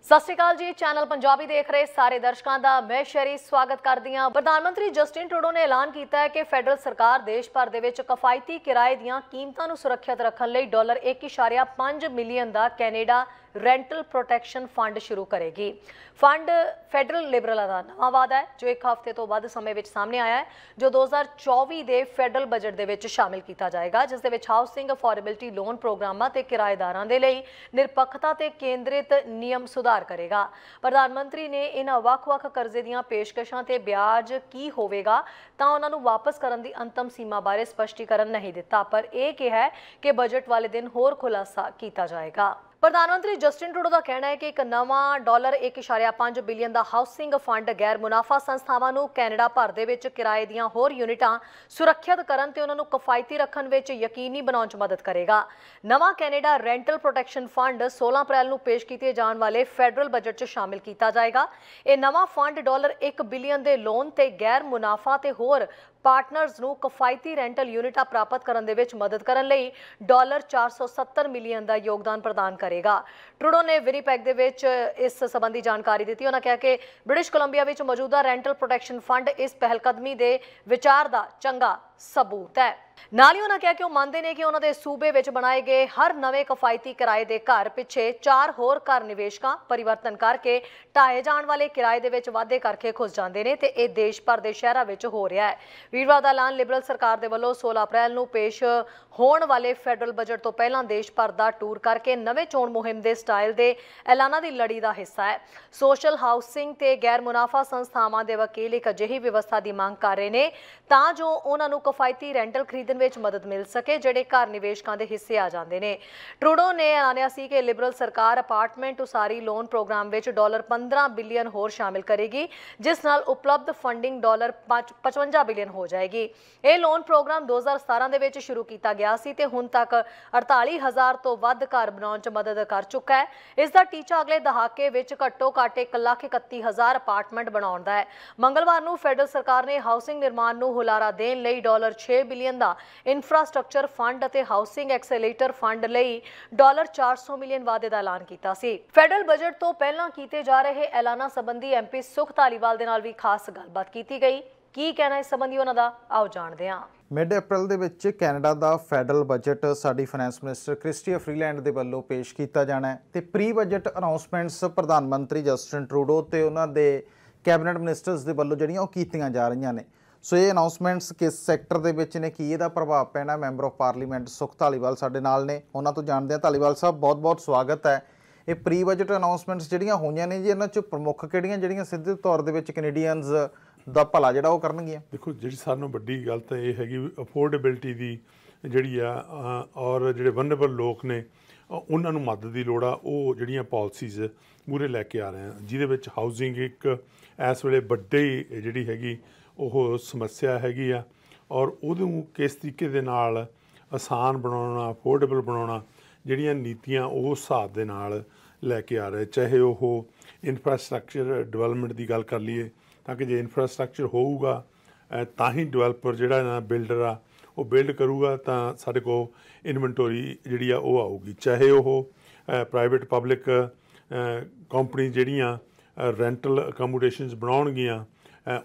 सत श्री अकाल जी। चैनल पंजाबी देख रहे सारे दर्शकों का मैं शरी स्वागत करती हाँ। प्रधानमंत्री जस्टिन ट्रूडो ने ऐलान किया है कि फैडरल सरकार देश भर के कफायती किराए दी कीमतों सुरक्षित रखने लिए $1.5 मिलियन का कैनेडा रेंटल प्रोटैक्शन फंड शुरू करेगी। फंड फैडरल लिबरल का नवा वादा है जो एक हफ्ते तो वध समय में सामने आया है, जो 2024 के फैडरल बजट के शामिल किया जाएगा, जिसके हाउसिंग अफोर्डेबिलिटी लोन प्रोग्रामों ते किराएदारां दे लई निरपक्षता ते केंद्रित नियम सुधार करेगा। प्रधानमंत्री ने इन्हां वख-वख करजे दीआं पेशकशां ते ब्याज की होवेगा तां उन्हां नूं वापस करन दी अंतिम सीमा बारे स्पष्टीकरण नहीं दिता, पर यह कहा है कि बजट वाले दिन होर खुलासा किया जाएगा। प्रधानमंत्री जस्टिन ट्रूडो का कहना है कि एक नवा $1.5 बिलियन का हाउसिंग फंड गैर मुनाफा संस्थावां नूं कैनेडा भर दे विच किराए दीआं होर यूनिटां सुरक्षित करन ते उन्हां नूं कफायती रखण विच यकीनी बनाउण च मदद करेगा। नवा कैनेडा रेंटल प्रोटैक्शन फंड 16 अप्रैल नूं पेश किए जाने वाले फैडरल बजट च शामिल किया जाएगा। यह नवा फंड $1 बिलियन के लोन ते गैर मुनाफा ते होर पार्टनर्स नूं कफायती रेंटल यूनिटां प्राप्त करने विच मदद करने लई $470 मिलियन का योगदान प्रदान करेगा। ट्रूडो ने विनीपेग दे विच इस संबंधी जानकारी दी। उन्होंने कहा कि ब्रिटिश कोलंबिया विच मौजूदा रेंटल प्रोटैक्शन फंड इस पहलकदमी के विचार का चंगा सबूत है। नाल ही उन्होंने कहा कि वह मानते हैं कि उन्होंने सूबे विच बनाए गए हर नवे कफायती किराए के घर पिछे 4 होर घर निवेशकों परिवर्तन करके ढाए जाने वाले किराए दे विच वाधे करके खुस जाते हैं ते यह देश भर के शहरों में हो रहा है। वीरवार का ऐलान लिबरल सरकार के वलों 16 अप्रैल नूं पेश होने वाले फैडरल बजट तो पहला देश भर का टूर करके नवे चोण मुहिम के स्टाइल के ऐलाना की लड़ी का हिस्सा है। सोशल हाउसिंग ते गैर मुनाफा संस्थावां के वकील एक अजिही व्यवस्था की मांग कर रहे हैं तां जो उन्हां नूं कफायती रेंटल खरीदण विच मदद मिल सके जिहड़े घर निवेशकों के हिस्से आ जाते हैं। ट्रूडो ने ऐलानिया सी कि लिबरल सरकार अपार्टमेंट उसारी लोन प्रोग्राम विच $15 बिलियन होर शामिल करेगी, जिस नाल उपलब्ध फंडिंग $55 बिलियन हो जाएगी। यह लोन प्रोग्राम 2017 दे विच शुरू किया गया सी ते हुण तक 48,000 तो वध घर बनाउण च मदद कर चुका है। इसका टीचा अगले दहाके विच घट्टो घट्ट 1,31,000 अपार्टमेंट बनाउण दा है। मंगलवार नूं फैडरल सरकार ने हाउसिंग निर्माण नूं हुलारा देण लई $6 बिलियन का इंफ्रास्ट्रक्चर फंड और हाउसिंग एक्सेलेटर फंड लई $400 मिलियन वादे का ऐलान किया सी। फैडरल बजट तो पहला किए जा रहे ऐलाना संबंधी MP सुख धालीवाल दे नाल भी खास गलबात की गई। की कहना इस संबंधी उन्हां दा आओ जाणदे हां। मिड अप्रैल ਦੇ ਵਿੱਚ ਕੈਨੇਡਾ ਦਾ ਫੈਡਰਲ ਬਜਟ ਸਾਡੀ ਫਾਈਨੈਂਸ ਮਿਨਿਸਟਰ ਕ੍ਰਿਸਟੀਆ ਫਰੀਲੈਂਡ ਦੇ ਵੱਲੋਂ ਪੇਸ਼ ਕੀਤਾ ਜਾਣਾ ਹੈ ਤੇ ਪ੍ਰੀ ਬਜਟ ਅਨਾਉਂਸਮੈਂਟਸ ਪ੍ਰਧਾਨ ਮੰਤਰੀ ਜਸਟਿਨ ਟਰੂਡੋ ਤੇ ਉਹਨਾਂ ਦੇ ਕੈਬਨਿਟ ਮਿਨਿਸਟਰਸ ਦੇ ਵੱਲੋਂ ਜਿਹੜੀਆਂ ਉਹ ਕੀਤੀਆਂ ਜਾ ਰਹੀਆਂ ਨੇ। ਸੋ ਇਹ ਅਨਾਉਂਸਮੈਂਟਸ ਕਿਸ ਸੈਕਟਰ ਦੇ ਵਿੱਚ ਨੇ, ਕੀ ਇਹਦਾ ਪ੍ਰਭਾਵ ਪੈਣਾ, ਮੈਂਬਰ ਆਫ ਪਾਰਲੀਮੈਂਟ ਸੁਖ ਧਾਲੀਵਾਲ ਸਾਡੇ ਨਾਲ ਨੇ, ਉਹਨਾਂ ਤੋਂ ਜਾਣਦੇ ਹਾਂ। ਧਾਲੀਵਾਲ ਸਾਹਿਬ ਬਹੁਤ ਬਹੁਤ ਸਵਾਗਤ ਹੈ। ਇਹ ਪ੍ਰੀ ਬਜਟ ਅਨਾਉਂਸਮੈਂਟਸ ਜਿਹੜੀਆਂ ਹੋਈਆਂ ਨੇ ਜੀ, ਇਹਨਾਂ 'ਚ ਪ੍ਰਮੁੱਖ ਕਿਹੜੀਆਂ ਜਿਹੜੀਆਂ ਸਿੱਧੇ ਤੌਰ ਦੇ ਵਿੱਚ ਕੈਨੇਡੀਅਨਸ ਦਾ ਭਲਾ ਜਿਹੜਾ ਉਹ ਕਰਨਗੀਆਂ? ਦੇਖੋ, ਜਿਹੜੀ ਸਾਨੂੰ ਵੱਡੀ ਗੱਲ ਤਾਂ ਇਹ ਹੈਗੀ ਅਫੋਰਡੇਬਿਲਟੀ ਦੀ ਜਿਹੜੀ ਆ ਔਰ ਜਿਹੜੇ ਵਨਰੇਬਲ ਲੋਕ ਨੇ ਉਹਨਾਂ ਨੂੰ ਮਦਦ ਦੀ ਲੋੜ ਆ। ਉਹ ਜਿਹੜੀਆਂ ਪਾਲਿਸੀਜ਼ ਮੂਹਰੇ ਲੈ ਕੇ ਆ ਰਹੇ ਆ, ਜਿਹਦੇ ਵਿੱਚ ਹਾਊਸਿੰਗ ਇੱਕ ਇਸ ਵੇਲੇ ਵੱਡੀ ਜਿਹੜੀ ਹੈਗੀ ਉਹ ਸਮੱਸਿਆ ਹੈਗੀ ਆ ਔਰ ਉਹਨੂੰ ਕਿਸ ਤਰੀਕੇ ਦੇ ਨਾਲ ਆਸਾਨ ਬਣਾਉਣਾ, ਅਫੋਰਡੇਬਲ ਬਣਾਉਣਾ, ਜਿਹੜੀਆਂ ਨੀਤੀਆਂ ਉਸ ਹਿਸਾਬ ਦੇ ਨਾਲ ਲੈ ਕੇ ਆ ਰਹੇ। ਚਾਹੇ ਉਹ ਇਨਫਰਾਸਟਰਕਚਰ ਡਿਵੈਲਪਮੈਂਟ ਦੀ ਗੱਲ ਕਰ ਲਈਏ ਤਾਂ ਕਿ ਜੇ ਇਨਫਰਾਸਟਰਕਚਰ ਹੋਊਗਾ ਤਾਂ ਹੀ ਡਿਵੈਲਪਰ ਜਿਹੜਾ ਨਾ ਬਿਲਡਰ ਆ ਉਹ ਬਿਲਡ ਕਰੂਗਾ ਤਾਂ ਸਾਡੇ ਕੋਲ ਇਨਵੈਂਟੋਰੀ ਜਿਹੜੀ ਆ ਉਹ ਆਊਗੀ। ਚਾਹੇ ਉਹ ਪ੍ਰਾਈਵੇਟ ਪਬਲਿਕ ਕੰਪਨੀ ਜਿਹੜੀਆਂ ਰੈਂਟਲ ਅਕੋਮੋਡੇਸ਼ਨਸ ਬਣਾਉਣਗੀਆਂ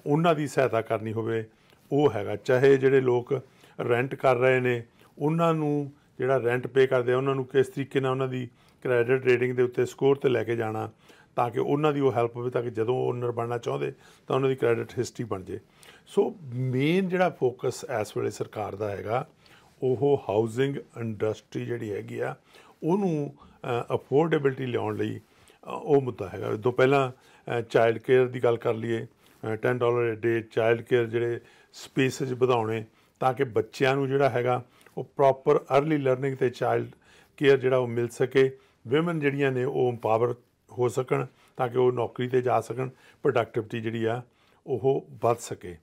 ਉਹਨਾਂ ਦੀ ਸਹਾਇਤਾ ਕਰਨੀ ਹੋਵੇ ਉਹ ਹੈਗਾ। ਚਾਹੇ ਜਿਹੜੇ ਲੋਕ ਰੈਂਟ ਕਰ ਰਹੇ ਨੇ ਉਹਨਾਂ ਨੂੰ ਜਿਹੜਾ ਰੈਂਟ ਪੇ ਕਰਦੇ ਆ ਉਹਨਾਂ ਨੂੰ ਕਿਸ ਤਰੀਕੇ ਨਾਲ ਉਹਨਾਂ ਦੀ ਕ੍ਰੈਡਿਟ ਰੇਟਿੰਗ ਦੇ ਉੱਤੇ ਸਕੋਰ 'ਤੇ ਲੈ ਕੇ ਜਾਣਾ ਤਾਂ ਕਿ ਉਹਨਾਂ ਦੀ ਉਹ ਹੈਲਪ ਹੋਵੇ ਤਾਂ ਕਿ ਜਦੋਂ ਓਨਰ ਬਣਨਾ ਚਾਹੁੰਦੇ ਤਾਂ ਉਹਨਾਂ ਦੀ ਕ੍ਰੈਡਿਟ ਹਿਸਟਰੀ ਬਣ ਜੇ। ਸੋ ਮੇਨ ਜਿਹੜਾ ਫੋਕਸ ਇਸ ਵੇਲੇ ਸਰਕਾਰ ਦਾ ਹੈਗਾ ਉਹ ਹਾਊਸਿੰਗ ਇੰਡਸਟਰੀ ਜਿਹੜੀ ਹੈਗੀ ਆ ਉਹਨੂੰ ਅਫੋਰਡੇਬਿਲਟੀ ਲਿਆਉਣ ਲਈ ਉਹ ਮੁੱਦਾ ਹੈਗਾ। ਇਸ ਤੋਂ ਪਹਿਲਾਂ ਚਾਈਲਡ ਕੇਅਰ ਦੀ ਗੱਲ ਕਰ ਲਈਏ, $10 ਡੇ ਚਾਈਲਡ ਕੇਅਰ ਜਿਹੜੇ ਸਪੇਸਿਸ ਵਧਾਉਣੇ ਤਾਂ ਕਿ ਬੱਚਿਆਂ ਨੂੰ ਜਿਹੜਾ ਹੈਗਾ ਉਹ ਪ੍ਰੋਪਰ ਅਰਲੀ ਲਰਨਿੰਗ ਅਤੇ ਚਾਈਲਡ ਕੇਅਰ ਜਿਹੜਾ ਉਹ ਮਿਲ ਸਕੇ। ਵਿਮਨ ਜਿਹੜੀਆਂ ਨੇ ਉਹ ਇੰਪਾਵਰ ਹੋ ਸਕਣ ਤਾਂ ਕਿ ਉਹ ਨੌਕਰੀ 'ਤੇ ਜਾ ਸਕਣ, ਪ੍ਰੋਡਕਟਿਵਿਟੀ ਜਿਹੜੀ ਆ ਉਹ ਵੱਧ ਸਕੇ।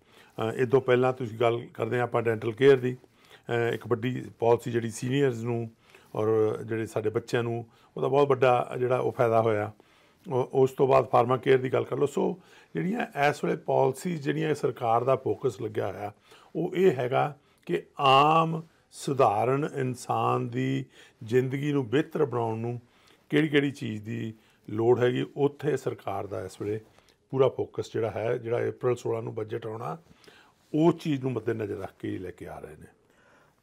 ਇਹ ਤੋਂ ਪਹਿਲਾਂ ਤੁਸੀਂ ਗੱਲ ਕਰਦੇ ਹਾਂ ਆਪਾਂ ਡੈਂਟਲ ਕੇਅਰ ਦੀ, ਇੱਕ ਵੱਡੀ ਪਾਲਿਸੀ ਜਿਹੜੀ ਸੀਨੀਅਰਸ ਨੂੰ ਔਰ ਜਿਹੜੇ ਸਾਡੇ ਬੱਚਿਆਂ ਨੂੰ ਉਹਦਾ ਬਹੁਤ ਵੱਡਾ ਜਿਹੜਾ ਉਹ ਫਾਇਦਾ ਹੋਇਆ। ਉਸ ਤੋਂ ਬਾਅਦ ਫਾਰਮਾ ਕੇਅਰ ਦੀ ਗੱਲ ਕਰ ਲਓ। ਸੋ ਜਿਹੜੀਆਂ ਇਸ ਵੇਲੇ ਪਾਲਿਸੀਜ਼ ਜਿਹੜੀਆਂ ਸਰਕਾਰ ਦਾ ਫੋਕਸ ਲੱਗਿਆ ਹੋਇਆ ਉਹ ਇਹ ਹੈਗਾ ਕਿ ਆਮ ਸਧਾਰਨ ਇਨਸਾਨ ਦੀ ਜ਼ਿੰਦਗੀ ਨੂੰ ਬਿਹਤਰ ਬਣਾਉਣ ਨੂੰ ਕਿਹੜੀ ਚੀਜ਼ ਦੀ ਲੋੜ ਹੈਗੀ ਉੱਥੇ ਸਰਕਾਰ ਦਾ ਇਸ ਵੇਲੇ ਪੂਰਾ ਫੋਕਸ ਜਿਹੜਾ ਹੈ, ਜਿਹੜਾ April 16 ਨੂੰ ਬਜਟ ਆਉਣਾ, ਉਹ ਚੀਜ਼ ਨੂੰ ਮੱਦੇਨਜ਼ਰ ਰੱਖ ਕੇ ਹੀ ਲੈ ਕੇ ਆ ਰਹੇ ਨੇ।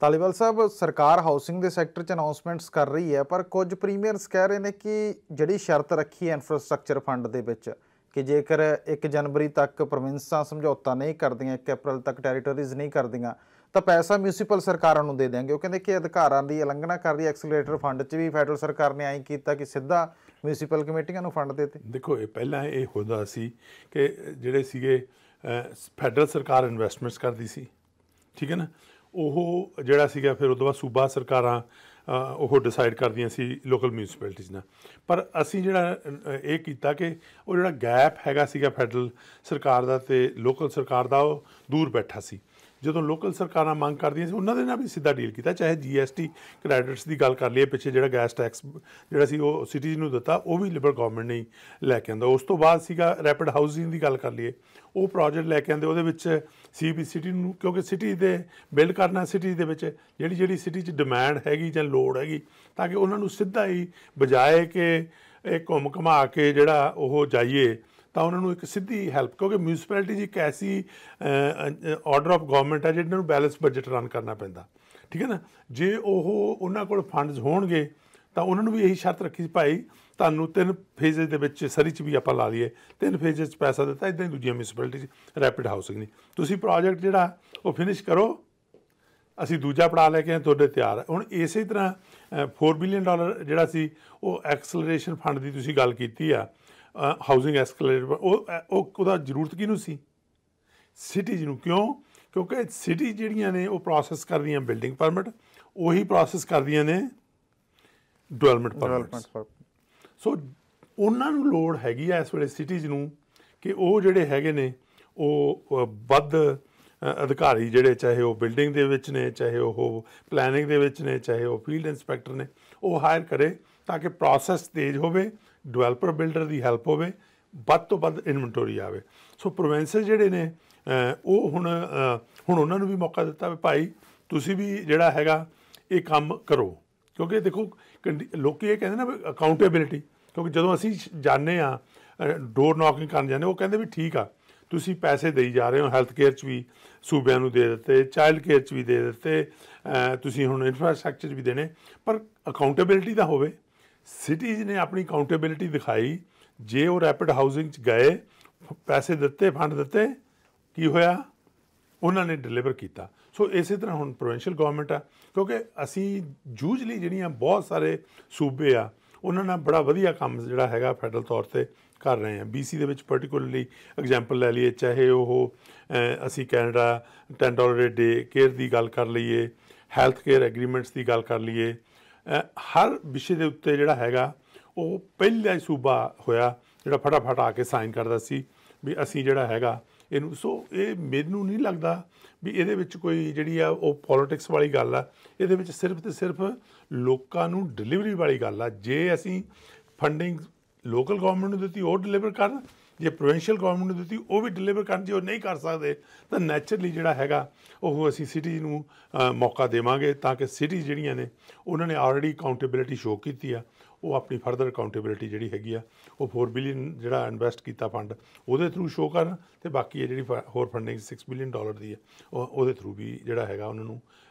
ਧਾਲੀਵਾਲ ਸਾਹਿਬ, ਸਰਕਾਰ ਹਾਊਸਿੰਗ ਦੇ ਸੈਕਟਰ 'ਚ ਅਨਾਉਂਸਮੈਂਟਸ ਕਰ ਰਹੀ ਹੈ, ਪਰ ਕੁਝ ਪ੍ਰੀਮੀਅਰਸ ਕਹਿ ਰਹੇ ਨੇ ਕਿ ਜਿਹੜੀ ਸ਼ਰਤ ਰੱਖੀ ਹੈ ਇਨਫਰਾਸਟ੍ਰਕਚਰ ਫੰਡ ਦੇ ਵਿੱਚ ਕਿ ਜੇਕਰ 1 ਜਨਵਰੀ ਤੱਕ ਪ੍ਰੋਵਿੰਸਾਂ ਸਮਝੌਤਾ ਨਹੀਂ ਕਰਦੀਆਂ, 1 ਅਪ੍ਰੈਲ ਤੱਕ ਟੈਰੀਟਰੀਜ਼ ਨਹੀਂ ਕਰਦੀਆਂ, ਤਾਂ ਪੈਸਾ ਮਿਊਨਿਸਪਲ ਸਰਕਾਰਾਂ ਨੂੰ ਦੇ ਦੇਣਗੇ। ਉਹ ਕਹਿੰਦੇ ਕਿ ਅਧਿਕਾਰਾਂ ਦੀ ਉਲੰਘਣਾ ਕਰਦੀ। ਐਕਸਲਰੇਟਰ ਫੰਡ 'ਚ ਵੀ ਫੈਡਰਲ ਸਰਕਾਰ ਨੇ ਐਂ ਕੀਤਾ ਕਿ ਸਿੱਧਾ ਮਿਊਨਿਸਪਲ ਕਮੇਟੀਆਂ ਨੂੰ ਫੰਡ ਦੇਤੇ। ਦੇਖੋ, ਇਹ ਪਹਿਲਾਂ ਇਹ ਹੁੰਦਾ ਸੀ ਕਿ ਜਿਹੜੇ ਸੀਗੇ ਫੈਡਰਲ ਸਰਕਾਰ ਇਨਵੈਸਟਮੈਂਟਸ ਕਰਦੀ ਸੀ, ਠੀਕ ਹੈ ਨਾ, ਉਹ ਜਿਹੜਾ ਸੀਗਾ ਫਿਰ ਉਹ ਤੋਂ ਬਾਅਦ ਸੂਬਾ ਸਰਕਾਰਾਂ ਉਹ ਡਿਸਾਈਡ ਕਰਦੀਆਂ ਸੀ ਲੋਕਲ ਮਿਊਨਿਸਪੈਲਿਟੀਜ਼ ਨਾਲ। ਪਰ ਅਸੀਂ ਜਿਹੜਾ ਇਹ ਕੀਤਾ ਕਿ ਉਹ ਜਿਹੜਾ ਗੈਪ ਹੈਗਾ ਸੀਗਾ ਫੈਡਰਲ ਸਰਕਾਰ ਦਾ ਅਤੇ ਲੋਕਲ ਸਰਕਾਰ ਦਾ, ਉਹ ਦੂਰ ਬੈਠਾ ਸੀ। ਜਦੋਂ ਲੋਕਲ ਸਰਕਾਰਾਂ ਮੰਗ ਕਰਦੀਆਂ ਸੀ ਉਹਨਾਂ ਦੇ ਨਾਲ ਵੀ ਸਿੱਧਾ ਡੀਲ ਕੀਤਾ। ਚਾਹੇ GST ਕ੍ਰੈਡਿਟਸ ਦੀ ਗੱਲ ਕਰ ਲਈਏ, ਪਿੱਛੇ ਜਿਹੜਾ ਗੈਸ ਟੈਕਸ ਜਿਹੜਾ ਸੀ ਉਹ ਸਿਟੀਜ਼ ਨੂੰ ਦਿੱਤਾ, ਉਹ ਵੀ ਲਿਬਰਲ ਗੌਰਮੈਂਟ ਨੇ ਲੈ ਕੇ ਆਉਂਦਾ। ਉਸ ਤੋਂ ਬਾਅਦ ਸੀਗਾ ਰੈਪਿਡ ਹਾਊਸਿੰਗ ਦੀ ਗੱਲ ਕਰ ਲਈਏ, ਉਹ ਪ੍ਰੋਜੈਕਟ ਲੈ ਕੇ ਆਉਂਦੇ। ਉਹਦੇ ਵਿੱਚ ਸਿਟੀ ਨੂੰ, ਕਿਉਂਕਿ ਸਿਟੀ ਦੇ ਬਿਲਡ ਕਰਨਾ, ਸਿਟੀ ਦੇ ਵਿੱਚ ਜਿਹੜੀ ਸਿਟੀ 'ਚ ਡਿਮਾਂਡ ਹੈਗੀ ਜਾਂ ਲੋੜ ਹੈਗੀ, ਤਾਂ ਕਿ ਉਹਨਾਂ ਨੂੰ ਸਿੱਧਾ ਹੀ ਬਜਾਏ ਕਿ ਇਹ ਘੁੰਮ ਘੁਮਾ ਕੇ ਜਿਹੜਾ ਉਹ ਜਾਈਏ, ਤਾਂ ਉਹਨਾਂ ਨੂੰ ਇੱਕ ਸਿੱਧੀ ਹੈਲਪ, ਕਿਉਂਕਿ ਮਿਊਨਿਸਪੈਲਿਟੀ ਇੱਕ ਐਸੀ ਆਰਡਰ ਆਫ ਗਵਰਨਮੈਂਟ ਹੈ ਜਿਹਨਾਂ ਨੂੰ ਬੈਲੈਂਸ ਬਜਟ ਰਨ ਕਰਨਾ ਪੈਂਦਾ, ਠੀਕ ਹੈ ਨਾ। ਜੇ ਉਹ ਉਹਨਾਂ ਕੋਲ ਫੰਡਸ ਹੋਣਗੇ ਤਾਂ ਉਹਨਾਂ ਨੂੰ ਵੀ ਇਹੀ ਸ਼ਰਤ ਰੱਖੀ ਸੀ, ਭਾਈ ਤੁਹਾਨੂੰ 3 ਫੇਜ਼ਸ ਦੇ ਵਿੱਚ, ਸਰੀ 'ਚ ਵੀ ਆਪਾਂ ਲਾ ਲਈਏ 3 ਫੇਜ਼ਸ 'ਚ ਪੈਸਾ ਦਿੱਤਾ, ਇੱਦਾਂ ਹੀ ਦੂਜੀਆਂ ਮਿਊਨਿਸਪੈਲਿਟੀ 'ਚ ਰੈਪਿਡ ਹਾਊਸਿੰਗ ਨਹੀਂ। ਤੁਸੀਂ ਪ੍ਰੋਜੈਕਟ ਜਿਹੜਾ ਉਹ ਫਿਨਿਸ਼ ਕਰੋ, ਅਸੀਂ ਦੂਜਾ ਪੜਾਅ ਲੈ ਕੇ ਤੁਹਾਡੇ ਤਿਆਰ ਹੈ। ਹੁਣ ਇਸੇ ਤਰ੍ਹਾਂ $4 ਬਿਲੀਅਨ ਜਿਹੜਾ ਸੀ ਉਹ ਐਕਸਲਰੇਸ਼ਨ ਫੰਡ ਦੀ ਤੁਸੀਂ ਗੱਲ ਕੀਤੀ ਆ, ਹਾਊਸਿੰਗ ਐਕਸਲਰੇਟਰ, ਉਹਦਾ ਜ਼ਰੂਰਤ ਕਿਹਨੂੰ ਸੀ? ਸਿਟੀਜ਼ ਨੂੰ। ਕਿਉਂਕਿ ਸਿਟੀ ਜਿਹੜੀਆਂ ਨੇ ਉਹ ਪ੍ਰੋਸੈਸ ਕਰਦੀਆਂ ਬਿਲਡਿੰਗ ਪਰਮਿਟ, ਉਹੀ ਪ੍ਰੋਸੈਸ ਕਰਦੀਆਂ ਨੇ ਡਿਵੈਲਪਮੈਂਟ ਪਰਮਿਟ। ਸੋ ਉਹਨਾਂ ਨੂੰ ਲੋੜ ਹੈਗੀ ਆ ਇਸ ਵੇਲੇ ਸਿਟੀਜ਼ ਨੂੰ ਕਿ ਉਹ ਜਿਹੜੇ ਹੈਗੇ ਨੇ ਉਹ ਵੱਧ ਅਧਿਕਾਰੀ, ਜਿਹੜੇ ਚਾਹੇ ਉਹ ਬਿਲਡਿੰਗ ਦੇ ਵਿੱਚ ਨੇ, ਚਾਹੇ ਉਹ ਪਲੈਨਿੰਗ ਦੇ ਵਿੱਚ ਨੇ, ਚਾਹੇ ਉਹ ਫੀਲਡ ਇੰਸਪੈਕਟਰ ਨੇ, ਉਹ ਹਾਇਰ ਕਰੇ ਤਾਂ ਕਿ ਪ੍ਰੋਸੈਸ ਤੇਜ਼ ਹੋਵੇ, ਡਿਵੈਲਪਰ ਬਿਲਡਰ ਦੀ ਹੈਲਪ ਹੋਵੇ, ਵੱਧ ਤੋਂ ਵੱਧ ਇਨਵੈਂਟੋਰੀ ਆਵੇ। ਸੋ ਪ੍ਰੋਵਿੰਸਸ ਜਿਹੜੇ ਨੇ ਉਹ ਹੁਣ ਉਹਨਾਂ ਨੂੰ ਵੀ ਮੌਕਾ ਦਿੱਤਾ ਵੀ ਭਾਈ ਤੁਸੀਂ ਵੀ ਜਿਹੜਾ ਹੈਗਾ ਇਹ ਕੰਮ ਕਰੋ। ਕਿਉਂਕਿ ਦੇਖੋ, ਲੋਕ ਇਹ ਕਹਿੰਦੇ ਨਾ ਵੀ ਅਕਾਊਂਟੇਬਿਲਿਟੀ, ਕਿਉਂਕਿ ਜਦੋਂ ਅਸੀਂ ਜਾਂਦੇ ਹਾਂ ਡੋਰ ਨੌਕਿੰਗ ਕਰਨ ਜਾਂਦੇ, ਉਹ ਕਹਿੰਦੇ ਵੀ ਠੀਕ ਆ ਤੁਸੀਂ ਪੈਸੇ ਦੇਈ ਜਾ ਰਹੇ ਹੋ, ਹੈਲਥ ਕੇਅਰ 'ਚ ਵੀ ਸੂਬਿਆਂ ਨੂੰ ਦੇ ਦਿੱਤੇ, ਚਾਈਲਡ ਕੇਅਰ 'ਚ ਵੀ ਦੇ ਦਿੱਤੇ, ਤੁਸੀਂ ਹੁਣ ਇਨਫਰਾਸਟਰਕਚਰ 'ਚ ਵੀ ਦੇਣੇ, ਪਰ ਅਕਾਊਂਟੇਬਿਲਿਟੀ ਤਾਂ ਹੋਵੇ। ਸਿਟੀਜ਼ ਨੇ ਆਪਣੀ ਅਕਾਊਂਟੇਬਿਲਿਟੀ ਦਿਖਾਈ। ਜੇ ਉਹ ਰੈਪਿਡ ਹਾਊਸਿੰਗ 'ਚ ਗਏ, ਪੈਸੇ ਦਿੱਤੇ, ਫੰਡ ਦਿੱਤੇ, ਕੀ ਹੋਇਆ? ਉਹਨਾਂ ਨੇ ਡਿਲੀਵਰ ਕੀਤਾ। ਸੋ ਇਸੇ ਤਰ੍ਹਾਂ ਹੁਣ ਪ੍ਰੋਵਿੰਸ਼ੀਅਲ ਗੌਰਮੈਂਟ ਆ, ਕਿਉਂਕਿ ਅਸੀਂ ਯੂਜਲੀ ਜਿਹੜੀਆਂ ਬਹੁਤ ਸਾਰੇ ਸੂਬੇ ਆ ਉਹਨਾਂ ਨਾਲ ਬੜਾ ਵਧੀਆ ਕੰਮ ਜਿਹੜਾ ਹੈਗਾ ਫੈਡਰਲ ਤੌਰ 'ਤੇ ਕਰ ਰਹੇ ਹਾਂ। BC ਦੇ ਵਿੱਚ ਪਰਟੀਕੁਲਰਲੀ ਐਗਜ਼ਾਮਪਲ ਲੈ ਲਈਏ, ਚਾਹੇ ਉਹ ਅਸੀਂ ਕੈਨੇਡਾ $10 ਡੇ ਕੇਅਰ ਦੀ ਗੱਲ ਕਰ ਲਈਏ, ਹੈਲਥ ਕੇਅਰ ਐਗਰੀਮੈਂਟਸ ਦੀ ਗੱਲ ਕਰ ਲਈਏ, ਹਰ ਵਿਸ਼ੇ ਦੇ ਉੱਤੇ ਜਿਹੜਾ ਹੈਗਾ ਉਹ ਪਹਿਲਾ ਹੀ ਸੂਬਾ ਹੋਇਆ ਜਿਹੜਾ ਫਟਾਫਟ ਆ ਕੇ ਸਾਈਨ ਕਰਦਾ ਸੀ ਵੀ ਅਸੀਂ ਜਿਹੜਾ ਹੈਗਾ ਇਹਨੂੰ। ਸੋ ਇਹ ਮੈਨੂੰ ਨਹੀਂ ਲੱਗਦਾ ਵੀ ਇਹਦੇ ਵਿੱਚ ਕੋਈ ਜਿਹੜੀ ਆ ਉਹ ਪੋਲੀਟਿਕਸ ਵਾਲੀ ਗੱਲ ਆ। ਇਹਦੇ ਵਿੱਚ ਸਿਰਫ ਤੇ ਸਿਰਫ ਲੋਕਾਂ ਨੂੰ ਡਿਲੀਵਰੀ ਵਾਲੀ ਗੱਲ ਆ। ਜੇ ਅਸੀਂ ਫੰਡਿੰਗ ਲੋਕਲ ਗੌਰਮੈਂਟ ਨੂੰ ਦਿੱਤੀ, ਉਹ ਡਿਲੀਵਰ ਕਰਨ, ਜੇ ਪ੍ਰੋਵਿੰਸ਼ੀਅਲ ਗੌਰਮੈਂਟ ਨੂੰ ਦਿੱਤੀ, ਉਹ ਵੀ ਡਿਲੀਵਰ ਕਰਨ। ਜੇ ਉਹ ਨਹੀਂ ਕਰ ਸਕਦੇ ਤਾਂ ਨੈਚੁਰਲੀ ਜਿਹੜਾ ਹੈਗਾ ਉਹ ਅਸੀਂ ਸਿਟੀ ਨੂੰ ਮੌਕਾ ਦੇਵਾਂਗੇ, ਤਾਂ ਕਿ ਸਿਟੀ ਜਿਹੜੀਆਂ ਨੇ ਉਹਨਾਂ ਨੇ ਆਲਰੇਡੀ ਅਕਾਊਂਟੇਬਿਲਿਟੀ ਸ਼ੋਅ ਕੀਤੀ ਆ, ਉਹ ਆਪਣੀ ਫਰਦਰ ਅਕਾਊਂਟੇਬਿਲਿਟੀ ਜਿਹੜੀ ਹੈਗੀ ਆ ਉਹ $4 ਬਿਲੀਅਨ ਜਿਹੜਾ ਇਨਵੈਸਟ ਕੀਤਾ ਫੰਡ, ਉਹਦੇ ਥਰੂ ਸ਼ੋਅ ਕਰਨ, ਅਤੇ ਬਾਕੀ ਇਹ ਜਿਹੜੀ ਹੋਰ ਫੰਡਿੰਗ $6 ਬਿਲੀਅਨ ਦੀ ਹੈ ਉਹਦੇ ਥਰੂ ਵੀ ਜਿਹੜਾ ਹੈਗਾ ਉਹਨਾਂ ਨੂੰ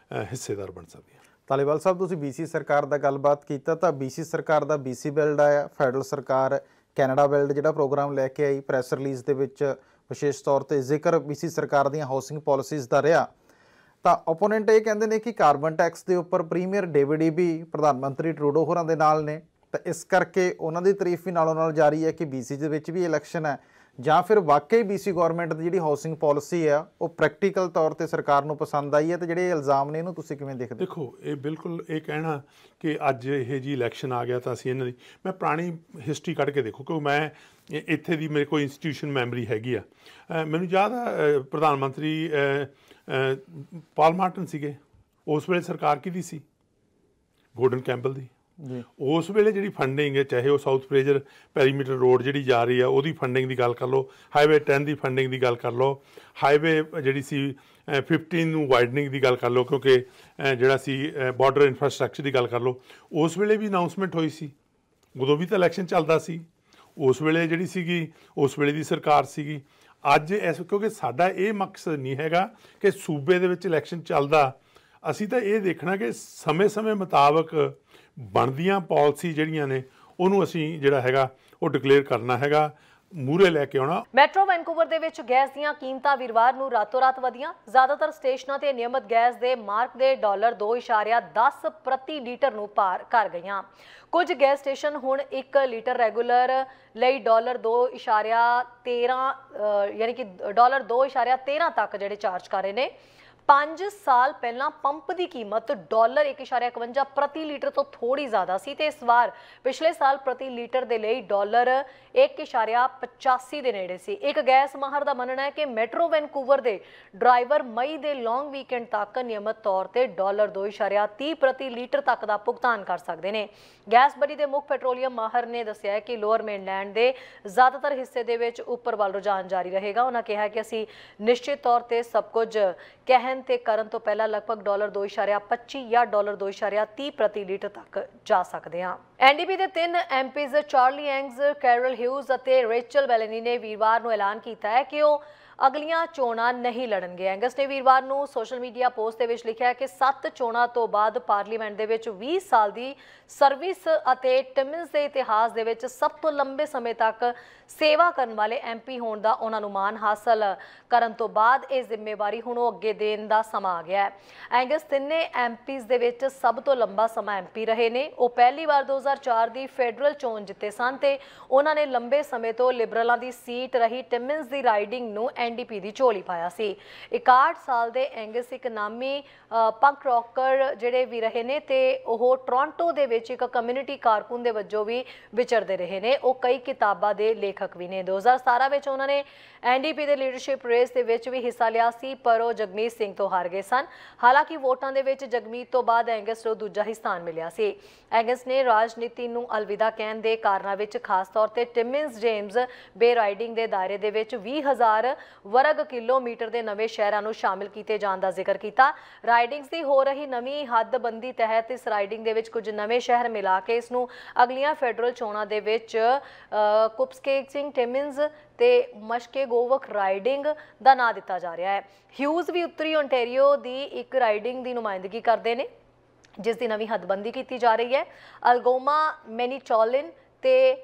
ਹਿੱਸੇਦਾਰ ਬਣ ਸਕਦੀ ਹੈ। ਧਾਲੀਵਾਲ ਸਾਹਿਬ, ਤੁਸੀਂ BC ਸਰਕਾਰ ਦਾ ਗੱਲਬਾਤ ਕੀਤਾ, ਤਾਂ BC ਸਰਕਾਰ ਦਾ BC ਬਿਲਡ ਆਇਆ, ਫੈਡਰਲ ਸਰਕਾਰ ਕੈਨੇਡਾ ਬਿਲਡ ਜਿਹੜਾ ਪ੍ਰੋਗਰਾਮ ਲੈ ਕੇ ਆਈ। ਪ੍ਰੈਸ ਰਿਲੀਜ਼ ਦੇ ਵਿੱਚ ਵਿਸ਼ੇਸ਼ ਤੌਰ 'ਤੇ ਜ਼ਿਕਰ BC ਸਰਕਾਰ ਦੀਆਂ ਹਾਊਸਿੰਗ ਪਾਲਿਸੀਜ਼ ਦਾ ਰਿਹਾ। ਤਾਂ ਓਪੋਨੈਂਟ ਇਹ ਕਹਿੰਦੇ ਨੇ ਕਿ ਕਾਰਬਨ ਟੈਕਸ ਦੇ ਉੱਪਰ ਪ੍ਰੀਮੀਅਰ ਡੇਵਿਡ ਈਬੀ ਪ੍ਰਧਾਨ ਮੰਤਰੀ ਟਰੂਡੋ ਹੋਰਾਂ ਦੇ ਨਾਲ ਨੇ, ਤਾਂ ਇਸ ਕਰਕੇ ਉਹਨਾਂ ਦੀ ਤਾਰੀਫ ਵੀ ਨਾਲੋਂ ਨਾਲ ਜਾਰੀ ਹੈ ਕਿ BC ਦੇ ਵਿੱਚ ਵੀ ਇਲੈਕਸ਼ਨ ਹੈ, ਜਾਂ ਫਿਰ ਵਾਕਈ BC ਗੌਰਮੈਂਟ ਦੀ ਜਿਹੜੀ ਹਾਊਸਿੰਗ ਪਾਲਿਸੀ ਆ ਉਹ ਪ੍ਰੈਕਟੀਕਲ ਤੌਰ 'ਤੇ ਸਰਕਾਰ ਨੂੰ ਪਸੰਦ ਆਈ ਹੈ। ਅਤੇ ਜਿਹੜੇ ਇਲਜ਼ਾਮ ਨੇ ਇਹਨੂੰ ਤੁਸੀਂ ਕਿਵੇਂ ਦੇਖਦੇ? ਦੇਖੋ, ਇਹ ਬਿਲਕੁਲ ਇਹ ਕਹਿਣਾ ਕਿ ਅੱਜ ਇਹ ਜੀ ਇਲੈਕਸ਼ਨ ਆ ਗਿਆ ਤਾਂ ਅਸੀਂ ਇਹਨਾਂ ਦੀ, ਮੈਂ ਪੁਰਾਣੀ ਹਿਸਟਰੀ ਕੱਢ ਕੇ ਦੇਖੋ, ਕਿਉਂਕਿ ਮੈਂ ਇੱਥੇ ਦੀ ਮੇਰੇ ਕੋਲ ਇੰਸਟੀਟਿਊਸ਼ਨ ਮੈਮਰੀ ਹੈਗੀ ਆ। ਮੈਨੂੰ ਯਾਦ ਆ ਪ੍ਰਧਾਨ ਮੰਤਰੀ ਪਾਲ ਮਾਰਟਨ ਸੀਗੇ, ਉਸ ਵੇਲੇ ਸਰਕਾਰ ਕਿਹਦੀ ਸੀ? ਗੋਰਡਨ ਕੈਂਪਬਲ ਦੀ। ਉਸ ਵੇਲੇ ਜਿਹੜੀ ਫੰਡਿੰਗ ਹੈ, ਚਾਹੇ ਉਹ ਸਾਊਥ ਫਰੇਜ਼ਰ ਪੈਰੀਮੀਟਰ ਰੋਡ ਜਿਹੜੀ ਜਾ ਰਹੀ ਆ ਉਹਦੀ ਫੰਡਿੰਗ ਦੀ ਗੱਲ ਕਰ ਲਓ, ਹਾਈਵੇ 10 ਦੀ ਫੰਡਿੰਗ ਦੀ ਗੱਲ ਕਰ ਲਓ, ਹਾਈਵੇ ਜਿਹੜੀ ਸੀ 15 ਨੂੰ ਵਾਈਡਨਿੰਗ ਦੀ ਗੱਲ ਕਰ ਲਓ, ਕਿਉਂਕਿ ਜਿਹੜਾ ਸੀ ਬਾਰਡਰ ਇਨਫਰਾਸਟਰਕਚਰ ਦੀ ਗੱਲ ਕਰ ਲਓ, ਉਸ ਵੇਲੇ ਵੀ ਅਨਾਊਂਸਮੈਂਟ ਹੋਈ ਸੀ, ਉਦੋਂ ਵੀ ਤਾਂ ਇਲੈਕਸ਼ਨ ਚੱਲਦਾ ਸੀ। उस वेले जिहड़ी सीगी उस वेले दी सरकार सीगी। अज इस क्योंकि साडा ये मकसद नहीं हैगा कि सूबे दे विच इलैक्शन चलदा, असीं तां ये देखना कि समय समय मुताबक बनदियां पॉलिसी जिहड़ियां ने ਉਹਨੂੰ ਅਸੀਂ ਜਿਹੜਾ ਹੈਗਾ ਉਹ ਡਿਕਲੇਅਰ ਕਰਨਾ ਹੈਗਾ, ਮੂਹਰੇ ਲੈ ਕੇ ਆਉਣਾ। ਮੈਟਰੋ ਵੈਨਕੂਵਰ ਦੇ ਵਿੱਚ ਗੈਸ ਦੀਆਂ ਕੀਮਤਾਂ ਵੀਰਵਾਰ ਨੂੰ ਰਾਤੋਂ ਰਾਤ ਵਧੀਆਂ। ਜ਼ਿਆਦਾਤਰ ਸਟੇਸ਼ਨਾਂ ਤੇ ਨਿਯਮਤ ਗੈਸ ਦੇ ਮਾਰਕ ਦੇ $2.10 ਪ੍ਰਤੀ ਲੀਟਰ ਨੂੰ ਪਾਰ ਕਰ ਗਈਆਂ। ਕੁਝ ਗੈਸ ਸਟੇਸ਼ਨ ਹੁਣ 1 ਲੀਟਰ ਰੈਗੂਲਰ ਲਈ $2.13 ਯਾਨੀ ਕਿ $2.13 ਤੱਕ ਜਿਹੜੇ ਚਾਰਜ ਕਰ ਰਹੇ ਨੇ। 5 ਸਾਲ ਪਹਿਲਾਂ ਪੰਪ ਦੀ ਕੀਮਤ $1.51 ਪ੍ਰਤੀ ਲੀਟਰ ਤੋਂ ਥੋੜੀ ਜ਼ਿਆਦਾ ਸੀ ਤੇ ਇਸ ਵਾਰ ਪਿਛਲੇ ਸਾਲ ਪ੍ਰਤੀ ਲੀਟਰ ਦੇ ਲਈ $1.85 ਦੇ ਨੇੜੇ ਸੀ। ਇੱਕ ਗੈਸ ਮਾਹਰ ਦਾ ਮੰਨਣਾ ਹੈ ਕਿ ਮੈਟਰੋ ਵੈਨਕੂਵਰ ਦੇ ਡਰਾਈਵਰ ਮਈ ਦੇ ਲੌਂਗ ਵੀਕਐਂਡ ਤੱਕ ਨਿਯਮਤ ਤੌਰ ਤੇ $2.30 ਪ੍ਰਤੀ ਲੀਟਰ ਤੱਕ ਦਾ ਭੁਗਤਾਨ ਕਰ ਸਕਦੇ ਨੇ। ਗੈਸ ਬਰੀ ਦੇ ਮੁੱਖ ਪੈਟਰੋਲੀਅਮ ਮਾਹਰ ਨੇ ਦੱਸਿਆ ਹੈ ਕਿ ਲੋਅਰ ਮੇਨਲੈਂਡ ਦੇ ਜ਼ਿਆਦਾਤਰ ਹਿੱਸੇ ਦੇ ਵਿੱਚ ਉੱਪਰ ਵੱਲ ਰੁਝਾਨ ਜਾਰੀ ਰਹੇਗਾ। ਉਹਨਾਂ ਕਿਹਾ ਕਿ ਅਸੀਂ ਨਿਸ਼ਚਿਤ ਤੌਰ ਤੇ ਸਭ ਕੁਝ ਕਹਿਣ ਤੇ ਕਰਨ ਤੋਂ ਪਹਿਲਾਂ ਲਗਭਗ $2.25 ਜਾਂ $2.30 ਪ੍ਰਤੀ ਲੀਟਰ ਤੱਕ ਜਾ ਸਕਦੇ ਹਾਂ। ਐਨਡੀਪੀ ਦੇ 3 ਐਮਪੀਜ਼ ਚਾਰਲੀ ਐਂਗਜ਼, ਕੈਰਲ ਹਿਊਜ਼ ਅਤੇ ਰੇਚਲ ਬੈਲਨੀ ਨੇ ਵੀਰਵਾਰ ਨੂੰ ਐਲਾਨ ਕੀਤਾ ਹੈ ਕਿ ਉਹ ਅਗਲੀਆਂ ਚੋਣਾਂ ਨਹੀਂ ਲੜਨਗੇ। ਐਂਗਸ ਨੇ ਵੀਰਵਾਰ ਨੂੰ ਸੋਸ਼ਲ ਮੀਡੀਆ ਪੋਸਟ ਦੇ ਵਿੱਚ ਲਿਖਿਆ ਕਿ 7 ਚੋਣਾਂ ਤੋਂ ਬਾਅਦ ਪਾਰਲੀਮੈਂਟ ਦੇ ਵਿੱਚ 20 ਸਾਲ ਦੀ ਸਰਵਿਸ ਅਤੇ ਟਿਮਨਸ ਦੇ ਇਤਿਹਾਸ ਦੇ ਵਿੱਚ ਸਭ ਤੋਂ ਲੰਬੇ ਸਮੇਂ ਤੱਕ ਸੇਵਾ ਕਰਨ ਵਾਲੇ ਐਮਪੀ ਹੋਣ ਦਾ ਉਹਨਾਂ ਨੂੰ ਮਾਣ ਹਾਸਲ ਕਰਨ ਤੋਂ ਬਾਅਦ ਇਹ ਜ਼ਿੰਮੇਵਾਰੀ ਹੁਣ ਉਹ ਅੱਗੇ ਦੇਣ ਦਾ ਸਮਾਂ ਆ ਗਿਆ ਹੈ। ਐਂਗਸ ਤਿੰਨੇ ਐਮਪੀਜ਼ ਦੇ ਵਿੱਚ ਸਭ ਤੋਂ ਲੰਬਾ ਸਮਾਂ ਐਮਪੀ ਰਹੇ ਨੇ। ਉਹ ਪਹਿਲੀ ਵਾਰ 2004 ਦੀ ਫੈਡਰਲ ਚੋਣ ਜਿੱਤੇ ਸਨ ਤੇ ਉਹਨਾਂ ਨੇ ਲੰਬੇ ਸਮੇਂ ਤੋਂ ਲਿਬਰਲਾਂ ਦੀ ਸੀਟ ਰਹੀ ਟਿਮਨਸ ਦੀ ਰਾਈਡਿੰਗ ਨੂੰ ਐਨਡੀਪੀ ਦੀ ਝੋਲੀ ਪਾਇਆ ਸੀ। 61 ਸਾਲ ਦੇ ਐਂਗਸ ਇੱਕ ਨਾਮੀ ਪੰਕ ਰੌਕਰ ਜਿਹੜੇ ਵੀ ਰਹੇ ਨੇ ਤੇ ਉਹ ਟੋਰਾਂਟੋ ਦੇ ਵਿੱਚ ਇੱਕ ਕਮਿਊਨਿਟੀ ਕਾਰਕੁਨ ਦੇ ਵਜੋਂ ਵੀ ਵਿਚਰਦੇ ਰਹੇ ਨੇ। ਉਹ ਕਈ ਕਿਤਾਬਾਂ ਦੇ ਲੇਖਕ ਵੀ ਨੇ। 2017 ਵਿੱਚ ਉਹਨਾਂ ਨੇ ਐਨਡੀਪੀ ਦੇ ਲੀਡਰਸ਼ਿਪ ਰੇਸ ਦੇ ਵਿੱਚ ਵੀ ਹਿੱਸਾ ਲਿਆ ਸੀ ਪਰ ਉਹ ਜਗਮੀਤ ਸਿੰਘ ਤੋਂ ਹਾਰ ਗਏ ਸਨ। ਹਾਲਾਂਕਿ ਵੋਟਾਂ ਦੇ ਵਿੱਚ ਜਗਮੀਤ ਤੋਂ ਬਾਅਦ ਐਂਗਸ ਨੂੰ ਦੂਜਾ ਹੀ ਸਥਾਨ ਮਿਲਿਆ ਸੀ। ਐਂਗਸ ਨੇ ਰਾਜਨੀਤੀ ਨੂੰ ਅਲਵਿਦਾ ਕਹਿਣ ਦੇ ਕਾਰਨਾਂ ਵਿੱਚ ਖਾਸ ਤੌਰ ਤੇ ਟਿਮਨਸ ਜੇਮਸ ਬੇ ਰਾਈਡਿੰਗ ਦੇ ਦਾਇਰੇ ਦੇ ਵਿੱਚ 20,000 ਵਰਗ ਕਿਲੋਮੀਟਰ ਦੇ ਨਵੇਂ ਸ਼ਹਿਰਾਂ ਨੂੰ ਸ਼ਾਮਿਲ ਕੀਤੇ ਜਾਣ ਦਾ ਜ਼ਿਕਰ ਕੀਤਾ। ਰਾਈਡਿੰਗਸ ਦੀ ਹੋ ਰਹੀ ਨਵੀਂ ਹੱਦਬੰਦੀ ਤਹਿਤ ਇਸ ਰਾਈਡਿੰਗ ਦੇ ਵਿੱਚ ਕੁਝ ਨਵੇਂ ਸ਼ਹਿਰ ਮਿਲਾ ਕੇ ਇਸ ਨੂੰ ਅਗਲੀਆਂ ਫੈਡਰਲ ਚੋਣਾਂ ਦੇ ਵਿੱਚ ਕੁਪਸਕੇਸਿੰਗ ਟਿਮਨਸ ਤੇ ਮਸ਼ਕੇਗੋਵਕ ਰਾਈਡਿੰਗ ਦਾ ਨਾਂ ਦਿੱਤਾ ਜਾ ਰਿਹਾ ਹੈ। ਹਿਊਜ਼ ਵੀ ਉੱਤਰੀ ਓਨਟਾਰੀਓ ਦੀ ਇੱਕ ਰਾਈਡਿੰਗ ਦੀ ਨੁਮਾਇੰਦਗੀ ਕਰਦੇ ਨੇ ਜਿਸ ਦੀ ਨਵੀਂ ਹੱਦਬੰਦੀ ਕੀਤੀ ਜਾ ਰਹੀ ਹੈ। ਅਲਗੋਮਾ, ਮੈਨੀਟੋਲਿਨ ਤੇ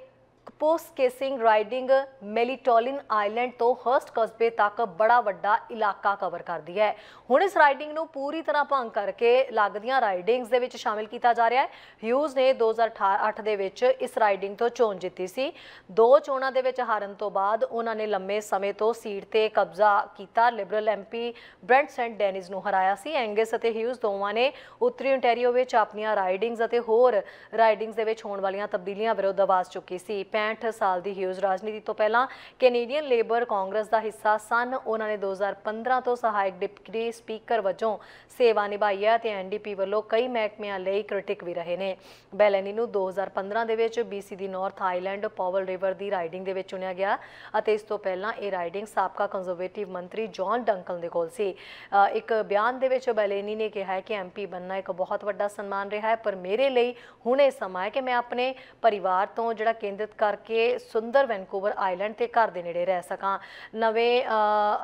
ਕਪੋਸਕੇਸਿੰਗ ਰਾਈਡਿੰਗ ਮੈਲੀਟੋਲਿਨ ਆਈਲੈਂਡ ਤੋਂ ਹਰਸਟ ਕਸਬੇ ਤੱਕ ਬੜਾ ਵੱਡਾ ਇਲਾਕਾ ਕਵਰ ਕਰਦੀ ਹੈ। ਹੁਣ ਇਸ ਰਾਈਡਿੰਗ ਨੂੰ ਪੂਰੀ ਤਰ੍ਹਾਂ ਭੰਗ ਕਰਕੇ ਲੱਗਦੀਆਂ ਰਾਈਡਿੰਗਸ ਦੇ ਵਿੱਚ ਸ਼ਾਮਿਲ ਕੀਤਾ ਜਾ ਰਿਹਾ ਹੈ। ਹਿਊਜ਼ ਨੇ 2008 ਦੇ ਵਿੱਚ ਇਸ ਰਾਈਡਿੰਗ ਤੋਂ ਚੋਣ ਜਿੱਤੀ ਸੀ। 2 ਚੋਣਾਂ ਦੇ ਵਿੱਚ ਹਾਰਨ ਤੋਂ ਬਾਅਦ ਉਹਨਾਂ ਨੇ ਲੰਮੇ ਸਮੇਂ ਤੋਂ ਸੀਟ ਤੇ ਕਬਜ਼ਾ ਕੀਤਾ ਲਿਬਰਲ ਐਮਪੀ ਬ੍ਰੈਂਟ ਸੈਂਟ ਡੈਨਿਸ ਨੂੰ ਹਰਾਇਆ ਸੀ। ਐਂਗਸ ਅਤੇ ਹਿਊਜ਼ ਦੋਵਾਂ ਨੇ ਉੱਤਰੀ ਓਨਟਾਰੀਓ ਵਿੱਚ ਆਪਣੀਆਂ ਰਾਈਡਿੰਗਸ ਅਤੇ ਹੋਰ ਰਾਈਡਿੰਗਸ ਦੇ ਵਿੱਚ ਹੋਣ ਵਾਲੀਆਂ ਤਬਦੀਲੀਆਂ ਵਿਰੁੱਧ ਆਵਾਜ਼ ਚੁੱਕੀ ਸੀ। 65 ਸਾਲ ਦੀ ਹਿਊਜ਼ ਰਾਜਨੀਤੀ ਤੋਂ ਪਹਿਲਾਂ ਕੈਨੇਡੀਅਨ ਲੇਬਰ ਕਾਂਗਰਸ ਦਾ ਹਿੱਸਾ ਸਨ। ਉਹਨਾਂ ਨੇ 2015 ਤੋਂ ਸਹਾਇਕ ਡਿਪਟੀ ਸਪੀਕਰ ਵਜੋਂ ਸੇਵਾ ਨਿਭਾਈ ਹੈ ਤੇ ਐਨਡੀਪੀ ਵੱਲੋਂ ਕਈ ਮਹਿਕਮਿਆਂ ਲਈ ਕ੍ਰਿਟਿਕ ਵੀ ਰਹੇ ਨੇ। ਬੈਲਨੀ ਨੂੰ 2015 ਦੇ ਵਿੱਚ BC ਦੀ ਨਾਰਥ ਆਈਲੈਂਡ ਪੋਵਲ ਰਿਵਰ ਦੀ ਰਾਈਡਿੰਗ ਦੇ ਵਿੱਚ ਚੁਣਿਆ ਗਿਆ ਅਤੇ ਇਸ ਤੋਂ ਪਹਿਲਾਂ ਇਹ ਰਾਈਡਿੰਗ ਸਾਬਕਾ ਕੰਜ਼ਰਵੇਟਿਵ ਮੰਤਰੀ ਜੌਨ ਡੰਕਨ ਦੇ ਕੋਲ ਸੀ। ਇੱਕ ਬਿਆਨ ਦੇ ਵਿੱਚ ਬੈਲਨੀ ਨੇ ਕਿਹਾ ਹੈ ਕਿ ਐਮਪੀ ਬਣਨਾ ਇੱਕ ਬਹੁਤ ਵੱਡਾ ਸਨਮਾਨ ਰਿਹਾ ਹੈ ਪਰ ਮੇਰੇ ਲਈ ਹੁਣ ਇਹ ਸਮਾਂ ਹੈ ਕਿ ਮੈਂ ਆਪਣੇ ਪਰਿਵਾਰ ਤੋਂ ਜਿਹੜਾ ਕੇਂਦਰਿਤ ਕਰਕੇ ਸੁੰਦਰ ਵੈਨਕੂਵਰ ਆਈਲੈਂਡ ਤੇ ਘਰ ਦੇ ਨੇੜੇ ਰਹਿ ਸਕਾਂ।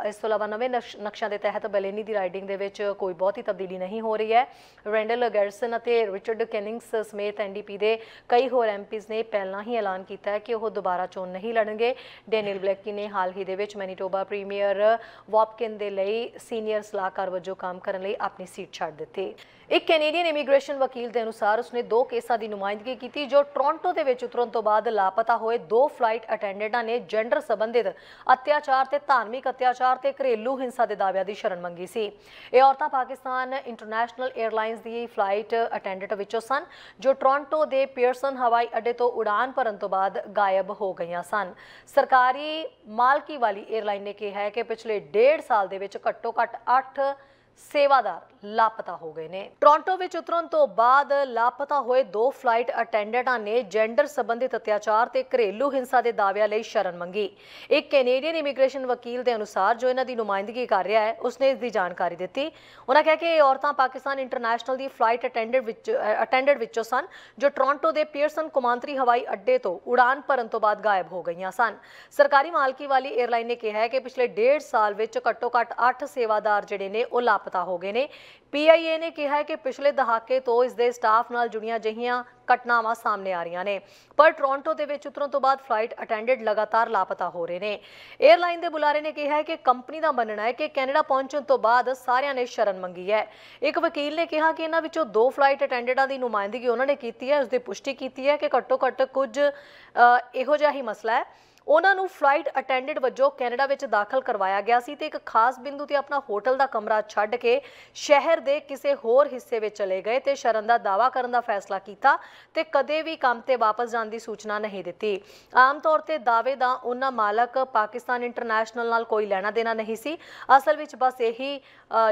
ਇਸ ਤੋਂ ਇਲਾਵਾ ਨਵੇਂ ਨਕਸ਼ਿਆਂ ਦੇ ਤਹਿਤ ਬੈਲਨੀ ਦੀ ਰਾਈਡਿੰਗ ਦੇ ਵਿੱਚ ਕੋਈ ਬਹੁਤੀ ਤਬਦੀਲੀ ਨਹੀਂ ਹੋ ਰਹੀ ਹੈ। ਰੈਂਡਲ ਗੈਰਸਨ ਅਤੇ ਰਿਚਰਡ ਕੈਨਿੰਗਸ ਸਮੇਤ ਐਨਡੀਪੀ ਦੇ ਕਈ ਹੋਰ ਐਮਪੀਜ਼ ਨੇ ਪਹਿਲਾਂ ਹੀ ਐਲਾਨ ਕੀਤਾ ਹੈ ਕਿ ਉਹ ਦੁਬਾਰਾ ਚੋਣ ਨਹੀਂ ਲੜਨਗੇ। ਡੈਨੀਅਲ ਬਲੈਕੀ ਨੇ ਹਾਲ ਹੀ ਦੇ ਵਿੱਚ ਮੈਨੀਟੋਬਾ ਪ੍ਰੀਮੀਅਰ ਵਾਪਕਿਨ ਦੇ ਲਈ ਸੀਨੀਅਰ ਸਲਾਹਕਾਰ ਵਜੋਂ ਕੰਮ ਕਰਨ ਲਈ ਆਪਣੀ ਸੀਟ ਛੱਡ ਦਿੱਤੀ। ਇੱਕ ਕੈਨੇਡੀਅਨ ਇਮੀਗ੍ਰੇਸ਼ਨ ਵਕੀਲ ਦੇ ਅਨੁਸਾਰ ਉਸਨੇ 2 ਕੇਸਾਂ ਦੀ ਨੁਮਾਇੰਦਗੀ ਕੀਤੀ ਜੋ ਟੋਰਾਂਟੋ ਦੇ ਵਿੱਚ ਉਤਰਨ ਤੋਂ ਬਾਅਦ ਲਾਪਤਾ ਹੋਏ 2 ਫਲਾਈਟ ਅਟੈਂਡੈਂਟਾਂ ਨੇ ਜੈਂਡਰ ਸੰਬੰਧਿਤ ਅਤਿਆਚਾਰ ਤੇ ਧਾਰਮਿਕ ਅਤਿਆਚਾਰ ਤੇ ਘਰੇਲੂ ਹਿੰਸਾ ਦੇ ਦਾਅਵਿਆਂ ਦੀ ਸ਼ਰਨ ਮੰਗੀ ਸੀ। ਇਹ ਔਰਤਾਂ ਪਾਕਿਸਤਾਨ ਇੰਟਰਨੈਸ਼ਨਲ 에ਅਰਲਾਈਨਸ ਦੀ ਫਲਾਈਟ ਅਟੈਂਡੈਂਟ ਵਿੱਚੋਂ ਸਨ ਜੋ ਟੋਰਾਂਟੋ ਦੇ ਪੀਅਰਸਨ ਹਵਾਈ ਅੱਡੇ ਤੋਂ ਉਡਾਨ ਭਰਨ ਤੋਂ ਬਾਅਦ ਗਾਇਬ ਹੋ ਗਈਆਂ ਸਨ। ਸਰਕਾਰੀ ਮਾਲਕੀ ਵਾਲੀ 에ਅਰਲਾਈਨ ਨੇ ਕਿਹਾ ਹੈ ਕਿ ਪਿਛਲੇ 1.5 ਸਾਲ ਦੇ ਵਿੱਚ ਘੱਟੋ ਘੱਟ 8 ਸੇਵਾਦਾਰ ਲਾਪਤਾ ਹੋ ਗਏ ਨੇ। ਟੋਰਾਂਟੋ ਵਿੱਚ ਉਤਰਨ ਤੋਂ ਬਾਅਦ ਲਾਪਤਾ ਹੋਏ 2 ਫਲਾਈਟ ਅਟੈਂਡੈਂਟਾਂ ਨੇ ਜੈਂਡਰ ਸੰਬੰਧਿਤ ਅਤਿਆਚਾਰ ਤੇ ਘਰੇਲੂ ਹਿੰਸਾ ਦੇ ਦਾਅਵਿਆਂ ਲਈ ਸ਼ਰਨ ਮੰਗੀ। ਇੱਕ ਕੈਨੇਡੀਅਨ ਇਮੀਗ੍ਰੇਸ਼ਨ ਵਕੀਲ ਦੇ ਅਨੁਸਾਰ ਜੋ ਇਹਨਾਂ ਦੀ ਨੁਮਾਇੰਦਗੀ ਕਰ ਰਿਹਾ ਹੈ ਉਸਨੇ ਇਸ ਦੀ ਜਾਣਕਾਰੀ ਦਿੱਤੀ। ਉਹਨਾਂ ਕਿਹਾ ਕਿ ਇਹ ਔਰਤਾਂ ਪਾਕਿਸਤਾਨ ਇੰਟਰਨੈਸ਼ਨਲ ਦੀ ਫਲਾਈਟ ਅਟੈਂਡੈਂਟ ਵਿੱਚੋਂ ਸਨ ਜੋ ਟੋਰਾਂਟੋ ਦੇ ਪੀਅਰਸਨ ਕੌਮਾਂਤਰੀ ਹਵਾਈ ਅੱਡੇ ਤੋਂ ਉਡਾਨ ਭਰਨ ਤੋਂ ਬਾਅਦ ਗਾਇਬ ਹੋ ਗਈਆਂ ਸਨ। ਸਰਕਾਰੀ ਮਾਲਕੀ ਵਾਲੀ 에ਅਰਲਾਈਨ ਨੇ ਕਿਹਾ ਹੈ ਕਿ ਪਿਛਲੇ 1.5 ਸਾਲ ਵਿੱਚ ਘੱਟੋ-ਘੱਟ 8 ਸੇਵਾਦਾਰ ਜਿਹੜੇ ਨੇ ਉਹ ਲਾਪਤਾ ਹੋ ਗਏ ਨੇ। PIA ਨੇ ਕਿਹਾ ਹੈ ਕਿ ਪਿਛਲੇ ਦਹਾਕੇ ਤੋਂ ਇਸ ਦੇ ਸਟਾਫ ਨਾਲ ਜੁੜੀਆਂ ਅਜਿਹੀਆਂ ਘਟਨਾਵਾਂ ਸਾਹਮਣੇ ਆ ਰਹੀਆਂ ਨੇ, ਪਰ ਟੋਰਾਂਟੋ ਦੇ ਵਿੱਚ ਉਤਰਨ ਤੋਂ ਬਾਅਦ ਫਲਾਈਟ ਅਟੈਂਡੈਂਟ ਲਗਾਤਾਰ ਲਾਪਤਾ ਹੋ ਰਹੇ ਨੇ। 에ਅਰਲਾਈਨ ਦੇ ਬੁਲਾਰੇ ਨੇ ਕਿਹਾ ਹੈ ਕਿ ਕੰਪਨੀ ਦਾ ਮੰਨਣਾ ਹੈ ਕਿ ਕੈਨੇਡਾ ਪਹੁੰਚਣ ਤੋਂ ਬਾਅਦ ਸਾਰਿਆਂ ਨੇ ਸ਼ਰਨ ਮੰਗੀ ਹੈ। ਇੱਕ ਵਕੀਲ ਨੇ ਕਿਹਾ ਕਿ ਇਹਨਾਂ ਵਿੱਚੋਂ 2 ਫਲਾਈਟ ਅਟੈਂਡੈਂਟਾਂ ਦੀ ਨੁਮਾਇੰਦਗੀ ਉਹਨਾਂ ਨੇ ਕੀਤੀ ਹੈ। ਉਸ ਦੀ ਪੁਸ਼ਟੀ ਕੀਤੀ ਹੈ ਕਿ ਘੱਟੋ-ਘੱਟ ਕੁਝ ਇਹੋ ਜਿਹਾ ਹੀ ਮਸਲਾ ਹੈ। ਉਹਨਾਂ ਨੂੰ ਫਲਾਈਟ ਅਟੈਂਡੈਂਟ ਵਜੋਂ ਕੈਨੇਡਾ ਵਿੱਚ ਦਾਖਲ ਕਰਵਾਇਆ ਗਿਆ ਸੀ ਤੇ ਇੱਕ ਖਾਸ ਬਿੰਦੂ ਤੇ ਆਪਣਾ ਹੋਟਲ ਦਾ ਕਮਰਾ ਛੱਡ ਕੇ ਸ਼ਹਿਰ ਦੇ ਕਿਸੇ ਹੋਰ ਹਿੱਸੇ ਵਿੱਚ ਚਲੇ ਗਏ ਤੇ ਸ਼ਰਨ ਦਾ ਦਾਅਵਾ ਕਰਨ ਦਾ ਫੈਸਲਾ ਕੀਤਾ ਤੇ ਕਦੇ ਵੀ ਕੰਮ ਤੇ ਵਾਪਸ ਜਾਣ ਦੀ ਸੂਚਨਾ ਨਹੀਂ ਦਿੱਤੀ। ਆਮ ਤੌਰ ਤੇ ਦਾਅਵੇ ਦਾ ਉਹਨਾਂ ਮਾਲਕ ਪਾਕਿਸਤਾਨ ਇੰਟਰਨੈਸ਼ਨਲ ਨਾਲ ਕੋਈ ਲੈਣਾ ਦੇਣਾ ਨਹੀਂ ਸੀ। ਅਸਲ ਵਿੱਚ ਬਸ ਇਹੀ